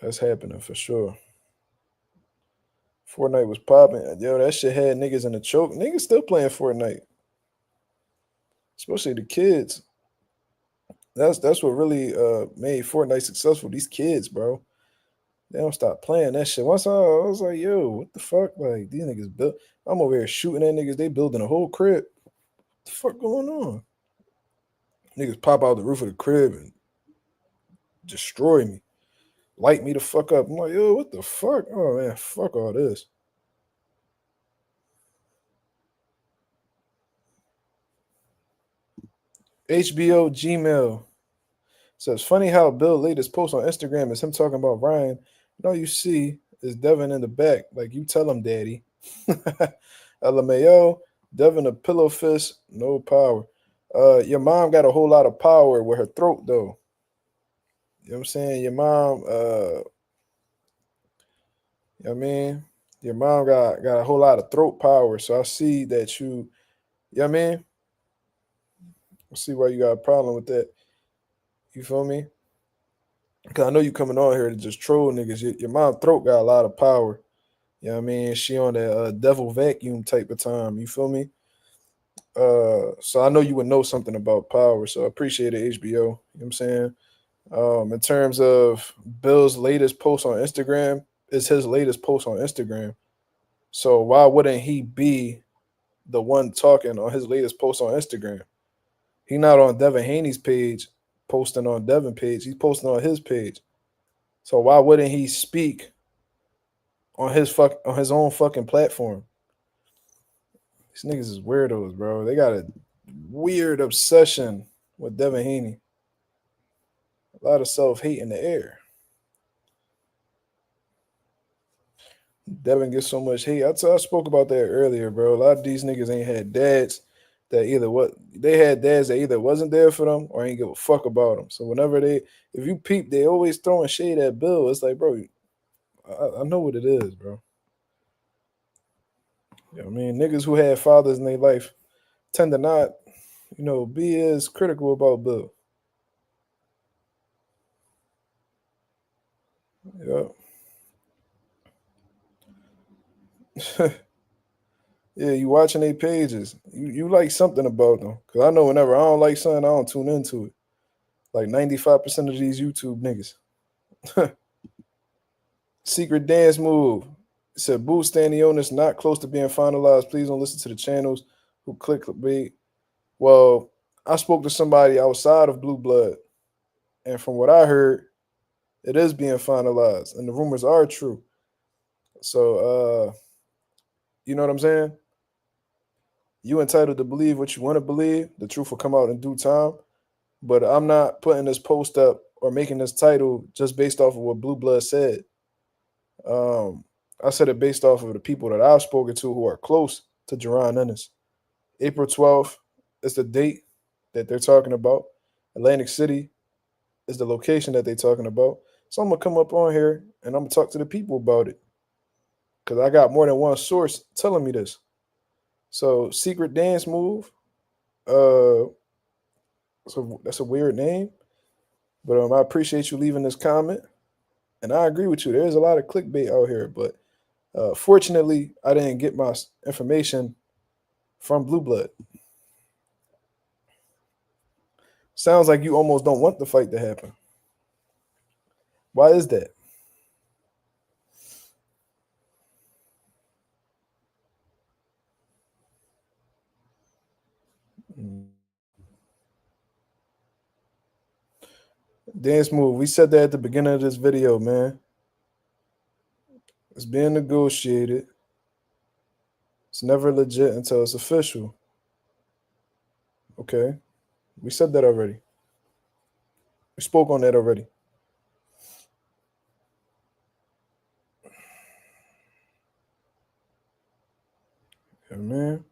[SPEAKER 1] That's happening for sure. Fortnite was popping. Yo, that shit had niggas in the choke. Niggas still playing Fortnite, especially the kids. That's what really made Fortnite successful. These kids, bro. They don't stop playing that shit. Once I was like, yo, what the fuck? Like these niggas built. I'm over here shooting at niggas. They building a whole crib. What the fuck going on? Niggas pop out the roof of the crib and destroy me, light me the fuck up. I'm like, yo, what the fuck? Oh man, fuck all this. HBO Gmail says, funny how Bill latest post on Instagram is him talking about Ryan. And all you see is Devin in the back. Like, you tell him, daddy. LMAO, Devin a pillow fist, no power. Your mom got a whole lot of power with her throat, though. You know what I'm saying? Your mom, you know what I mean? Your mom got a whole lot of throat power, so I see that you know what I mean? I see why you got a problem with that. You feel me? Cause I know you coming on here to just troll niggas. Your mom throat got a lot of power. You know what I mean? She on that devil vacuum type of time. You feel me? So I know you would know something about power. So I appreciate it, HBO. You know what I'm saying? In terms of Bill's latest post on Instagram, is his latest post on Instagram. So why wouldn't he be the one talking on his latest post on Instagram? He not on Devin Haney's page, posting on Devin page. He's posting on his page. So why wouldn't he speak on his own fucking platform? These niggas is weirdos, bro. They got a weird obsession with Devin Haney. A lot of self hate in the air. Devin gets so much hate. I spoke about that earlier, bro. A lot of these niggas ain't had dads that either what they had dads that either wasn't there for them or ain't give a fuck about them. So whenever if you peep, they always throwing shade at Bill. It's like, bro, I know what it is, bro. You know what I mean, niggas who had fathers in their life tend to not, be as critical about Bill. Yeah. Yeah, you watching their pages. You like something about them. Cause I know whenever I don't like something, I don't tune into it. Like 95% of these YouTube niggas. Secret dance move. It said boo Stanionis not close to being finalized. Please don't listen to the channels who click bait. Well, I spoke to somebody outside of Blue Blood, and from what I heard, it is being finalized, and the rumors are true. So you know what I'm saying? You entitled to believe what you want to believe. The truth will come out in due time. But I'm not putting this post up or making this title just based off of what Blue Blood said. Um, I said it based off of the people that I've spoken to who are close to Jaron Ennis. April 12th is the date that they're talking about. Atlantic City is the location that they're talking about. So I'm gonna come up on here and I'm gonna talk to the people about it. Cause I got more than one source telling me this. So secret dance move. Uh so that's a weird name. But I appreciate you leaving this comment. And I agree with you. There's a lot of clickbait out here, but fortunately, I didn't get my information from Blue Blood. Sounds like you almost don't want the fight to happen. Why is that? Dance move. We said that at the beginning of this video, man. It's being negotiated. It's never legit until it's official. Okay. We said that already. We spoke on that already. Yeah, man.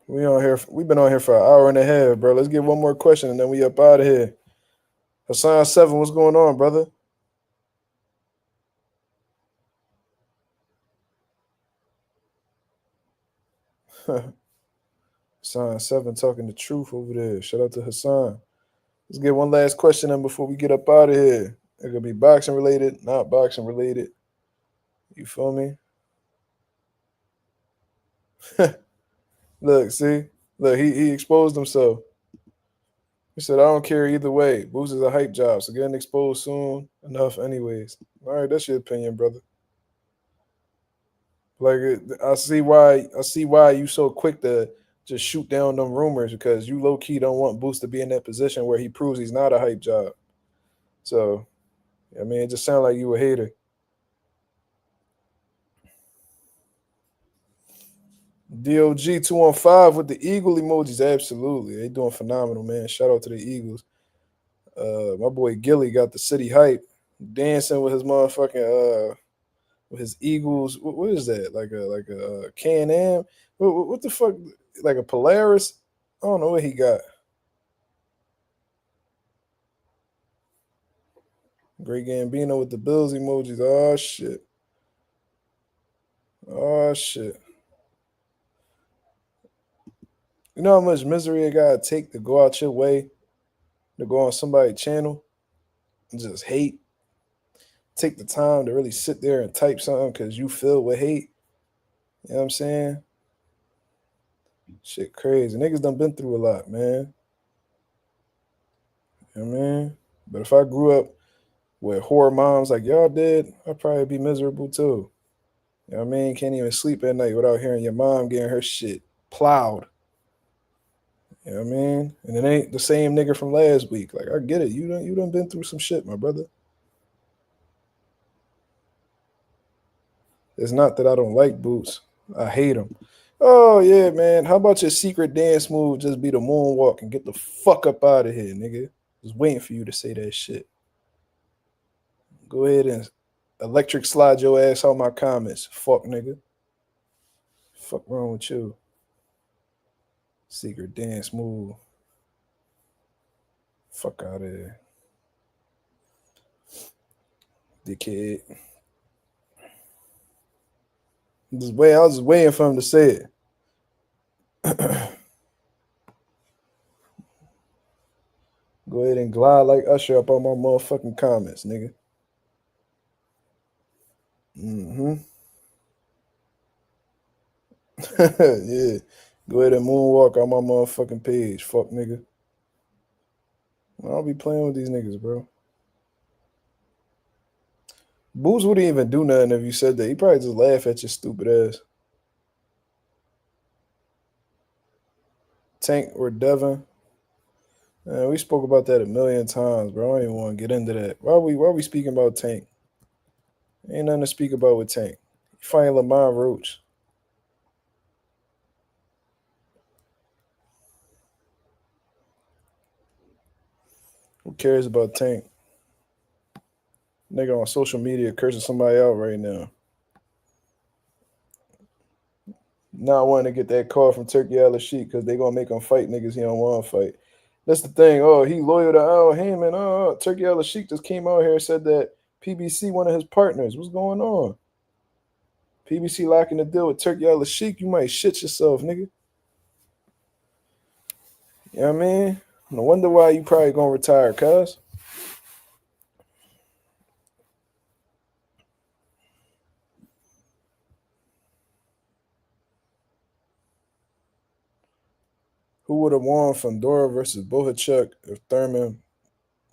[SPEAKER 1] We've been on here for an hour and a half, bro. Let's get one more question and then we up out of here. Hassan 7, what's going on, brother? Hassan 7 talking the truth over there. Shout out to Hassan. Let's get one last question in before we get up out of here. It could be boxing related, not boxing related. You feel me? Look, see? Look, he exposed himself. He said, I don't care either way. Boost is a hype job, so getting exposed soon enough anyways. All right, that's your opinion, brother. Like I see why you so quick to just shoot down them rumors because you low key don't want Boost to be in that position where he proves he's not a hype job. So I mean, it just sounds like you a hater. DOG 215 with the Eagle emojis. Absolutely. They doing phenomenal, man. Shout out to the Eagles. My boy Gilly got the city hype. Dancing with his motherfucking with his Eagles. What is that? Like a Can-Am? What the fuck? Like a Polaris? I don't know what he got. Great Gambino with the Bills emojis. Oh shit. Oh shit. You know how much misery it gotta take to go out your way to go on somebody's channel and just hate? Take the time to really sit there and type something because you filled with hate. You know what I'm saying? Shit crazy. Niggas done been through a lot, man. You know what I mean? But if I grew up with horror moms like y'all did, I'd probably be miserable too. You know what I mean? Can't even sleep at night without hearing your mom getting her shit plowed. You know what I mean? And it ain't the same nigga from last week. Like I get it. You done been through some shit, my brother. It's not that I don't like boots. I hate them. Oh yeah, man. How about your secret dance move just be the moonwalk and get the fuck up out of here, nigga? Just waiting for you to say that shit. Go ahead and electric slide your ass out my comments. Fuck nigga. Fuck wrong with you? Secret dance move. Fuck out of here. Dickhead. I was just waiting for him to say it. Go ahead and glide like Usher up on my motherfucking comments, nigga. Mm-hmm. Yeah. Go ahead and moonwalk on my motherfucking page. Fuck nigga. I'll be playing with these niggas, bro. Boots wouldn't even do nothing if you said that. He probably just laugh at your stupid ass. Tank or Devin. We spoke about that a million times, bro. I don't even want to get into that. Why are we speaking about Tank? Ain't nothing to speak about with Tank. You find Lamar Roach. Who cares about Tank? Nigga on social media cursing somebody out right now. Not wanting to get that call from Turkey Al-Sheik because they gonna make him fight niggas he don't want to fight. That's the thing. Oh, he loyal to Al Heyman. Oh, Turkey Al-Sheik just came out here and said that PBC one of his partners. What's going on? PBC locking the deal with Turkey Al-Sheik. You might shit yourself, nigga. You know what I mean? No wonder why you probably gonna retire, cuz. Who would have won Fandora versus Bohachuk if Thurman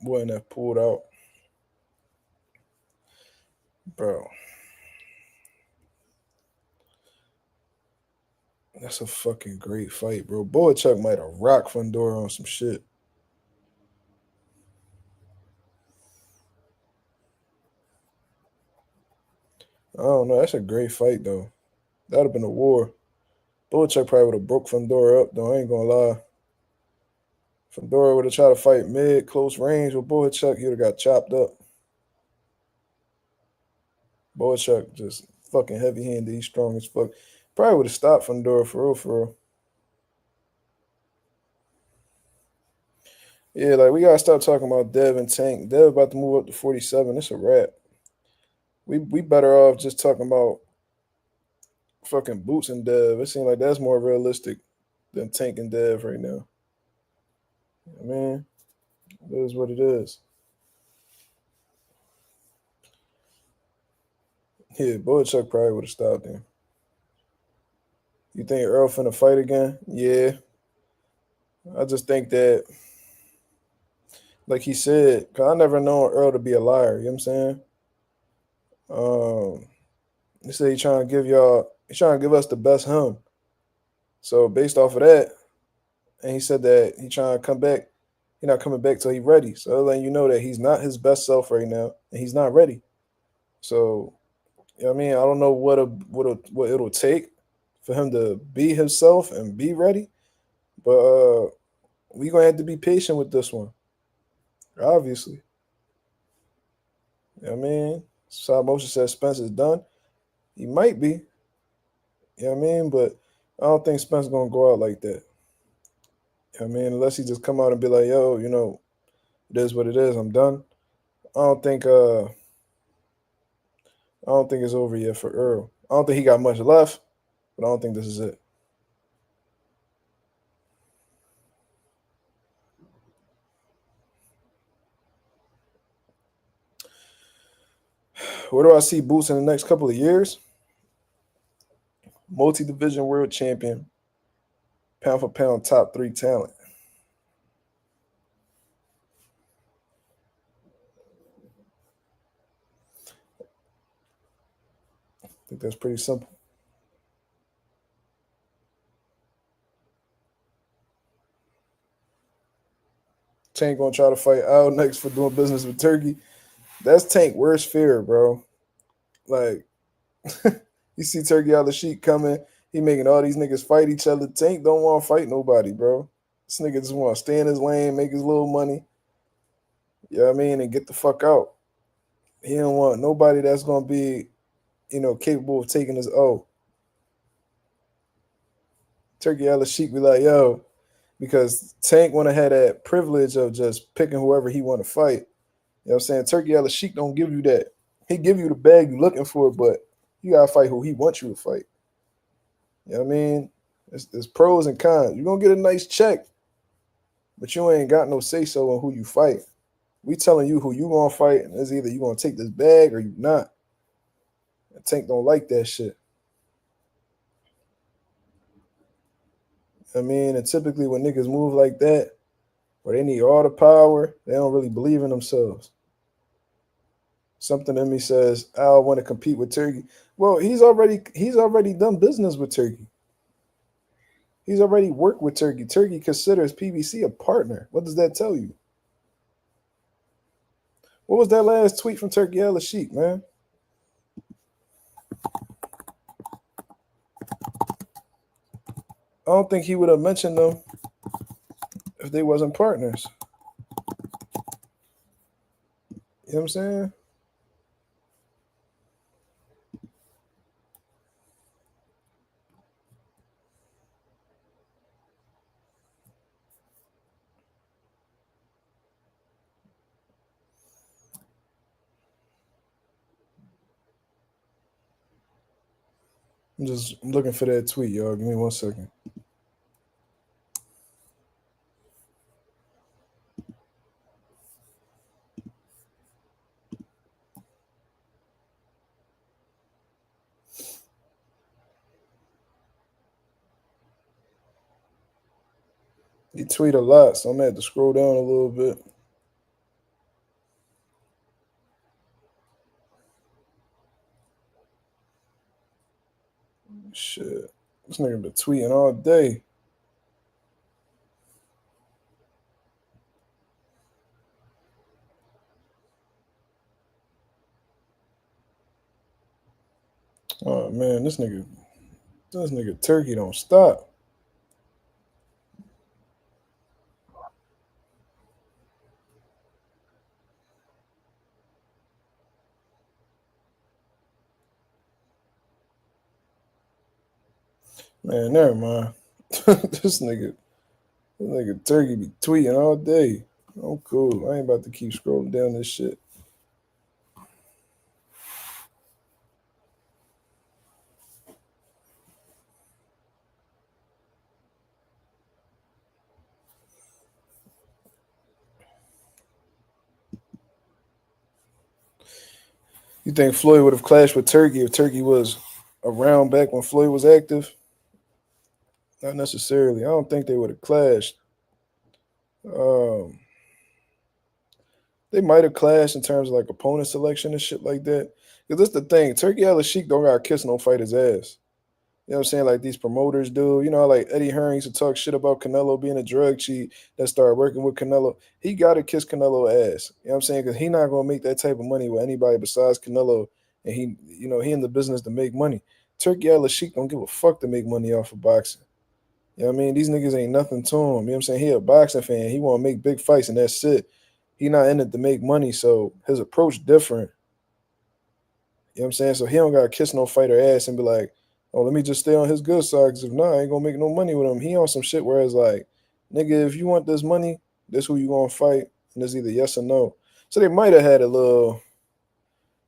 [SPEAKER 1] wouldn't have pulled out? Bro. That's a fucking great fight, bro. Bohachuk might have rocked Fandora on some shit. I don't know. That's a great fight, though. That would have been a war. Bohachuk probably would have broke Fandora up, though. I ain't gonna lie. Fandora would have tried to fight mid, close range with Bohachuk. He would have got chopped up. Bohachuk just fucking heavy handed. He's strong as fuck. Probably would have stopped Fandora for real, for real. Yeah, like we gotta stop talking about Dev and Tank. Dev about to move up to 47. It's a wrap. We better off just talking about fucking Boots and Dev. It seems like that's more realistic than Tank and Dev right now. I mean, it is what it is. Yeah, Bohachuk probably would have stopped him. You think Earl finna fight again? Yeah. I just think that, like he said, because I never known Earl to be a liar. You know what I'm saying? He said he's trying to give us the best him. So based off of that, and he said that he trying to come back, he not coming back till he ready. So letting you know that he's not his best self right now, and he's not ready. So, you know what I mean? I don't know what it'll take for him to be himself and be ready, but we gonna have to be patient with this one. Obviously, you know what I mean? Side motion says Spence is done. He might be. You know what I mean? But I don't think Spence gonna go out like that. You know what I mean? Unless he just come out and be like, yo, you know, it is what it is, I'm done. I don't think it's over yet for Earl. I don't think he got much left, but I don't think this is it. Where do I see Boots in the next couple of years? Multi-division world champion, pound for pound top 3 talent. I think that's pretty simple. Tank gonna try to fight Al next for doing business with Turkey. That's Tank worst fear, bro. Like, you see Turkey out the sheet coming, he making all these niggas fight each other. Tank don't want to fight nobody, bro. This nigga just want to stay in his lane, make his little money. You know what I mean? And get the fuck out. He don't want nobody that's gonna be, capable of taking his O. Turkey out the sheet be like, yo, because Tank want to have that privilege of just picking whoever he want to fight. You know what I'm saying? Turkey Al Sheik don't give you that. He give you the bag you looking for, but you gotta fight who he wants you to fight. You know what I mean? There's pros and cons. You're gonna get a nice check, but you ain't got no say so on who you fight. We telling you who you gonna fight, and it's either you gonna take this bag or you not. And Tank don't like that shit. I mean, and typically when niggas move like that, where they need all the power, they don't really believe in themselves. Something in me says I want to compete with Turkey. Well, he's already done business with Turkey. He's already worked with Turkey. Turkey considers PBC a partner. What does that tell you? What was that last tweet from Turkey Al Sheik, man? I don't think he would have mentioned them if they wasn't partners. You know what I'm saying? I'm just looking for that tweet, y'all. Give me 1 second. He tweet a lot, so I'm gonna have to scroll down a little bit. Shit. This nigga been tweeting all day. Oh man, this nigga Turkey don't stop. Man, never mind. This nigga Turkey be tweeting all day. I'm cool. I ain't about to keep scrolling down this shit. You think Floyd would have clashed with Turkey if Turkey was around back when Floyd was active? Not necessarily. I don't think they would have clashed. Um, they might have clashed in terms of like opponent selection and shit like that. Because that's the thing. Turkey Al Sheik don't got kiss no fighter's ass. You know what I'm saying? Like these promoters do. You know, like Eddie Hearn used to talk shit about Canelo being a drug cheat that started working with Canelo. He got to kiss Canelo ass. You know what I'm saying? Because he not going to make that type of money with anybody besides Canelo. And he in the business to make money. Turkey Al Sheik don't give a fuck to make money off of boxing. You know what I mean? These niggas ain't nothing to him. You know what I'm saying? He a boxing fan. He want to make big fights and that's it. He not in it to make money. So his approach different. You know what I'm saying? So he don't got to kiss no fighter ass and be like, oh, let me just stay on his good side because if not, I ain't going to make no money with him. He on some shit where it's like, nigga, if you want this money, this who you going to fight. And it's either yes or no. So they might have had a little,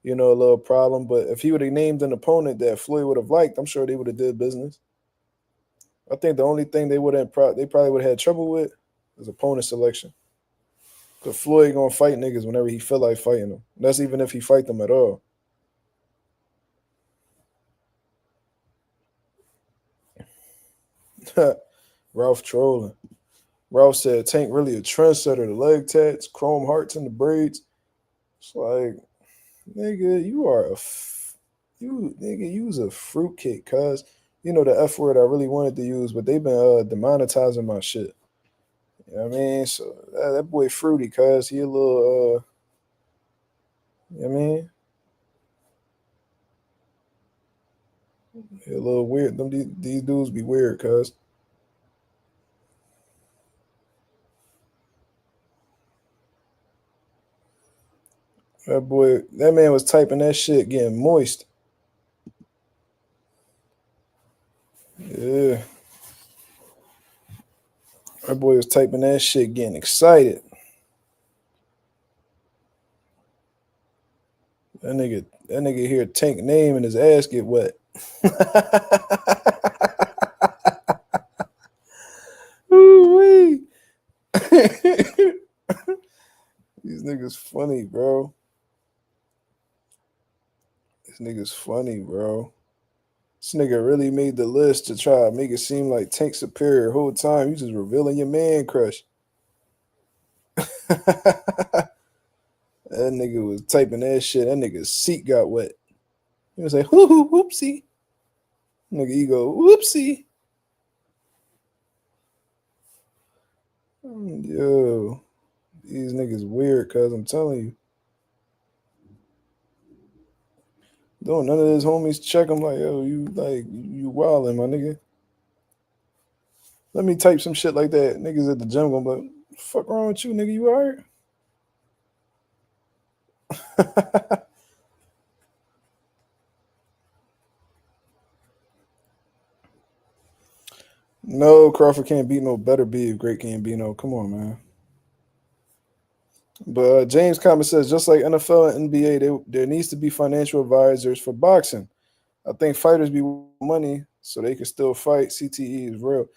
[SPEAKER 1] a little problem. But if he would have named an opponent that Floyd would have liked, I'm sure they would have did business. I think the only thing they probably would have had trouble with is opponent selection. Cause Floyd gonna fight niggas whenever he feel like fighting them. That's even if he fight them at all. Ralph trolling. Ralph said Tank really a trendsetter. The leg tats, chrome hearts, and the braids. It's like, nigga, you nigga, use a fruitcake, cuz the F word I really wanted to use, but they've been demonetizing my shit. You know what I mean? So that boy fruity, cuz he a little you know what I mean? He a little weird. These dudes be weird, cuz. That man was typing that shit, getting moist. Yeah. That boy was typing that shit, getting excited. That nigga hear Tank name and his ass get wet. Ooh-wee. These niggas funny, bro. This nigga's funny, bro. This nigga really made the list to try to make it seem like Tank superior the whole time. You just revealing your man crush. That nigga was typing that shit. That nigga's seat got wet. He was like, whoopsie. Nigga ego, whoopsie. Yo, these niggas weird, cuz I'm telling you. Don't none of his homies check him like, yo, you wildin', my nigga. Let me type some shit like that. Niggas at the gym gonna be like, fuck wrong with you, nigga? You alright? No, Crawford can't beat no better beef. Great Gambino. Come on, man. But James Common says, just like NFL and NBA, there needs to be financial advisors for boxing. I think fighters be money so they can still fight. CTE is real.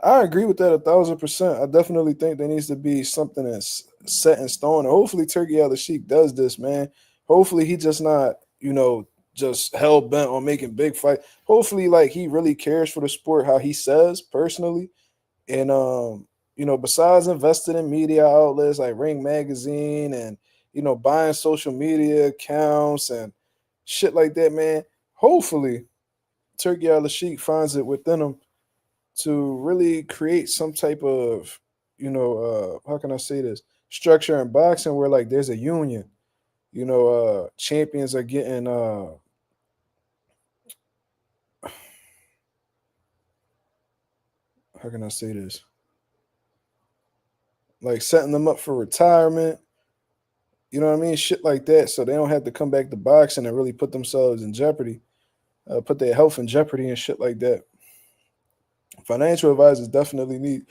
[SPEAKER 1] I agree with that 1,000%. I definitely think there needs to be something that's set in stone. And hopefully Turkey Al Sheik does this, man. Hopefully he just not, just hell bent on making big fight. Hopefully, like, he really cares for the sport, how he says personally. And besides investing in media outlets like Ring Magazine and buying social media accounts and shit like that, man. Hopefully, Turkey Al Sheik finds it within him to really create some type of, how can I say this, structure in boxing where like there's a union. Champions are getting how can I say this? Like setting them up for retirement. You know what I mean? Shit like that, so they don't have to come back to boxing and really put themselves in jeopardy, put their health in jeopardy and shit like that. Financial advisors definitely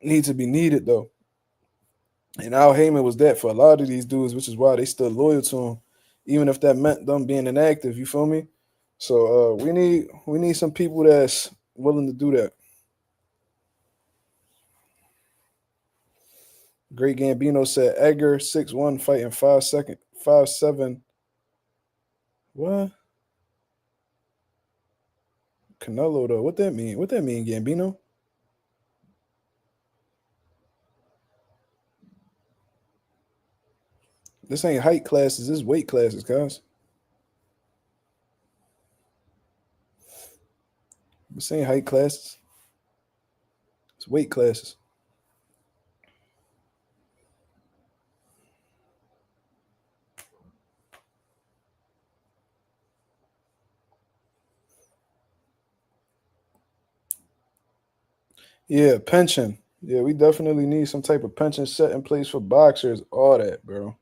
[SPEAKER 1] need to be needed though. And Al Heyman was that for a lot of these dudes, which is why they still loyal to him, even if that meant them being inactive. You feel me? So we need some people that's willing to do that. Great Gambino said Edgar 6'1" fighting 5'7". What? Canelo though. What that mean? What that mean, Gambino? This ain't height classes, this is weight classes, guys. This ain't height classes. It's weight classes. Yeah, pension. Yeah, we definitely need some type of pension set in place for boxers. All that, bro.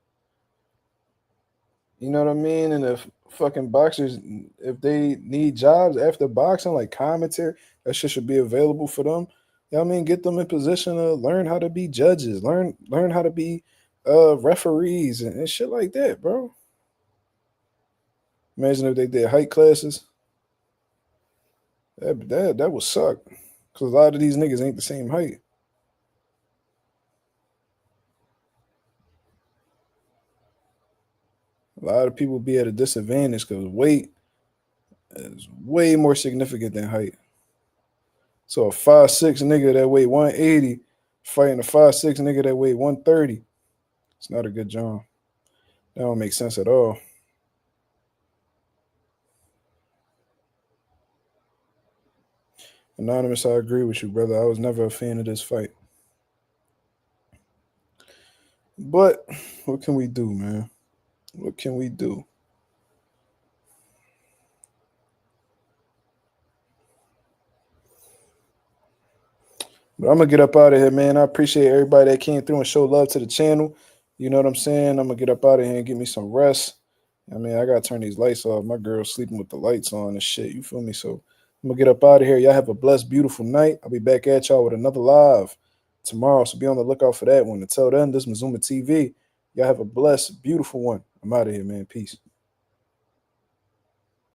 [SPEAKER 1] You know what I mean? And if fucking boxers, if they need jobs after boxing, like commentary, that shit should be available for them. You know what I mean? Get them in position to learn how to be judges, learn how to be referees and shit like that, bro. Imagine if they did height classes. That would suck. Because a lot of these niggas ain't the same height. A lot of people be at a disadvantage because weight is way more significant than height. So a 5'6" nigga that weigh 180 fighting a 5'6" nigga that weigh 130. It's not a good job. That don't make sense at all. Anonymous, I agree with you, brother. I was never a fan of this fight. But what can we do, man? What can we do? But I'm gonna get up out of here, man. I appreciate everybody that came through and showed love to the channel. You know what I'm saying? I'm gonna get up out of here and get me some rest. I mean, I gotta turn these lights off. My girl's sleeping with the lights on and shit. You feel me? So I'm gonna get up out of here. Y'all have a blessed, beautiful night. I'll be back at y'all with another live tomorrow. So be on the lookout for that one. Until then, this is Mazuma TV. Y'all have a blessed, beautiful one. I'm out of here, man. Peace.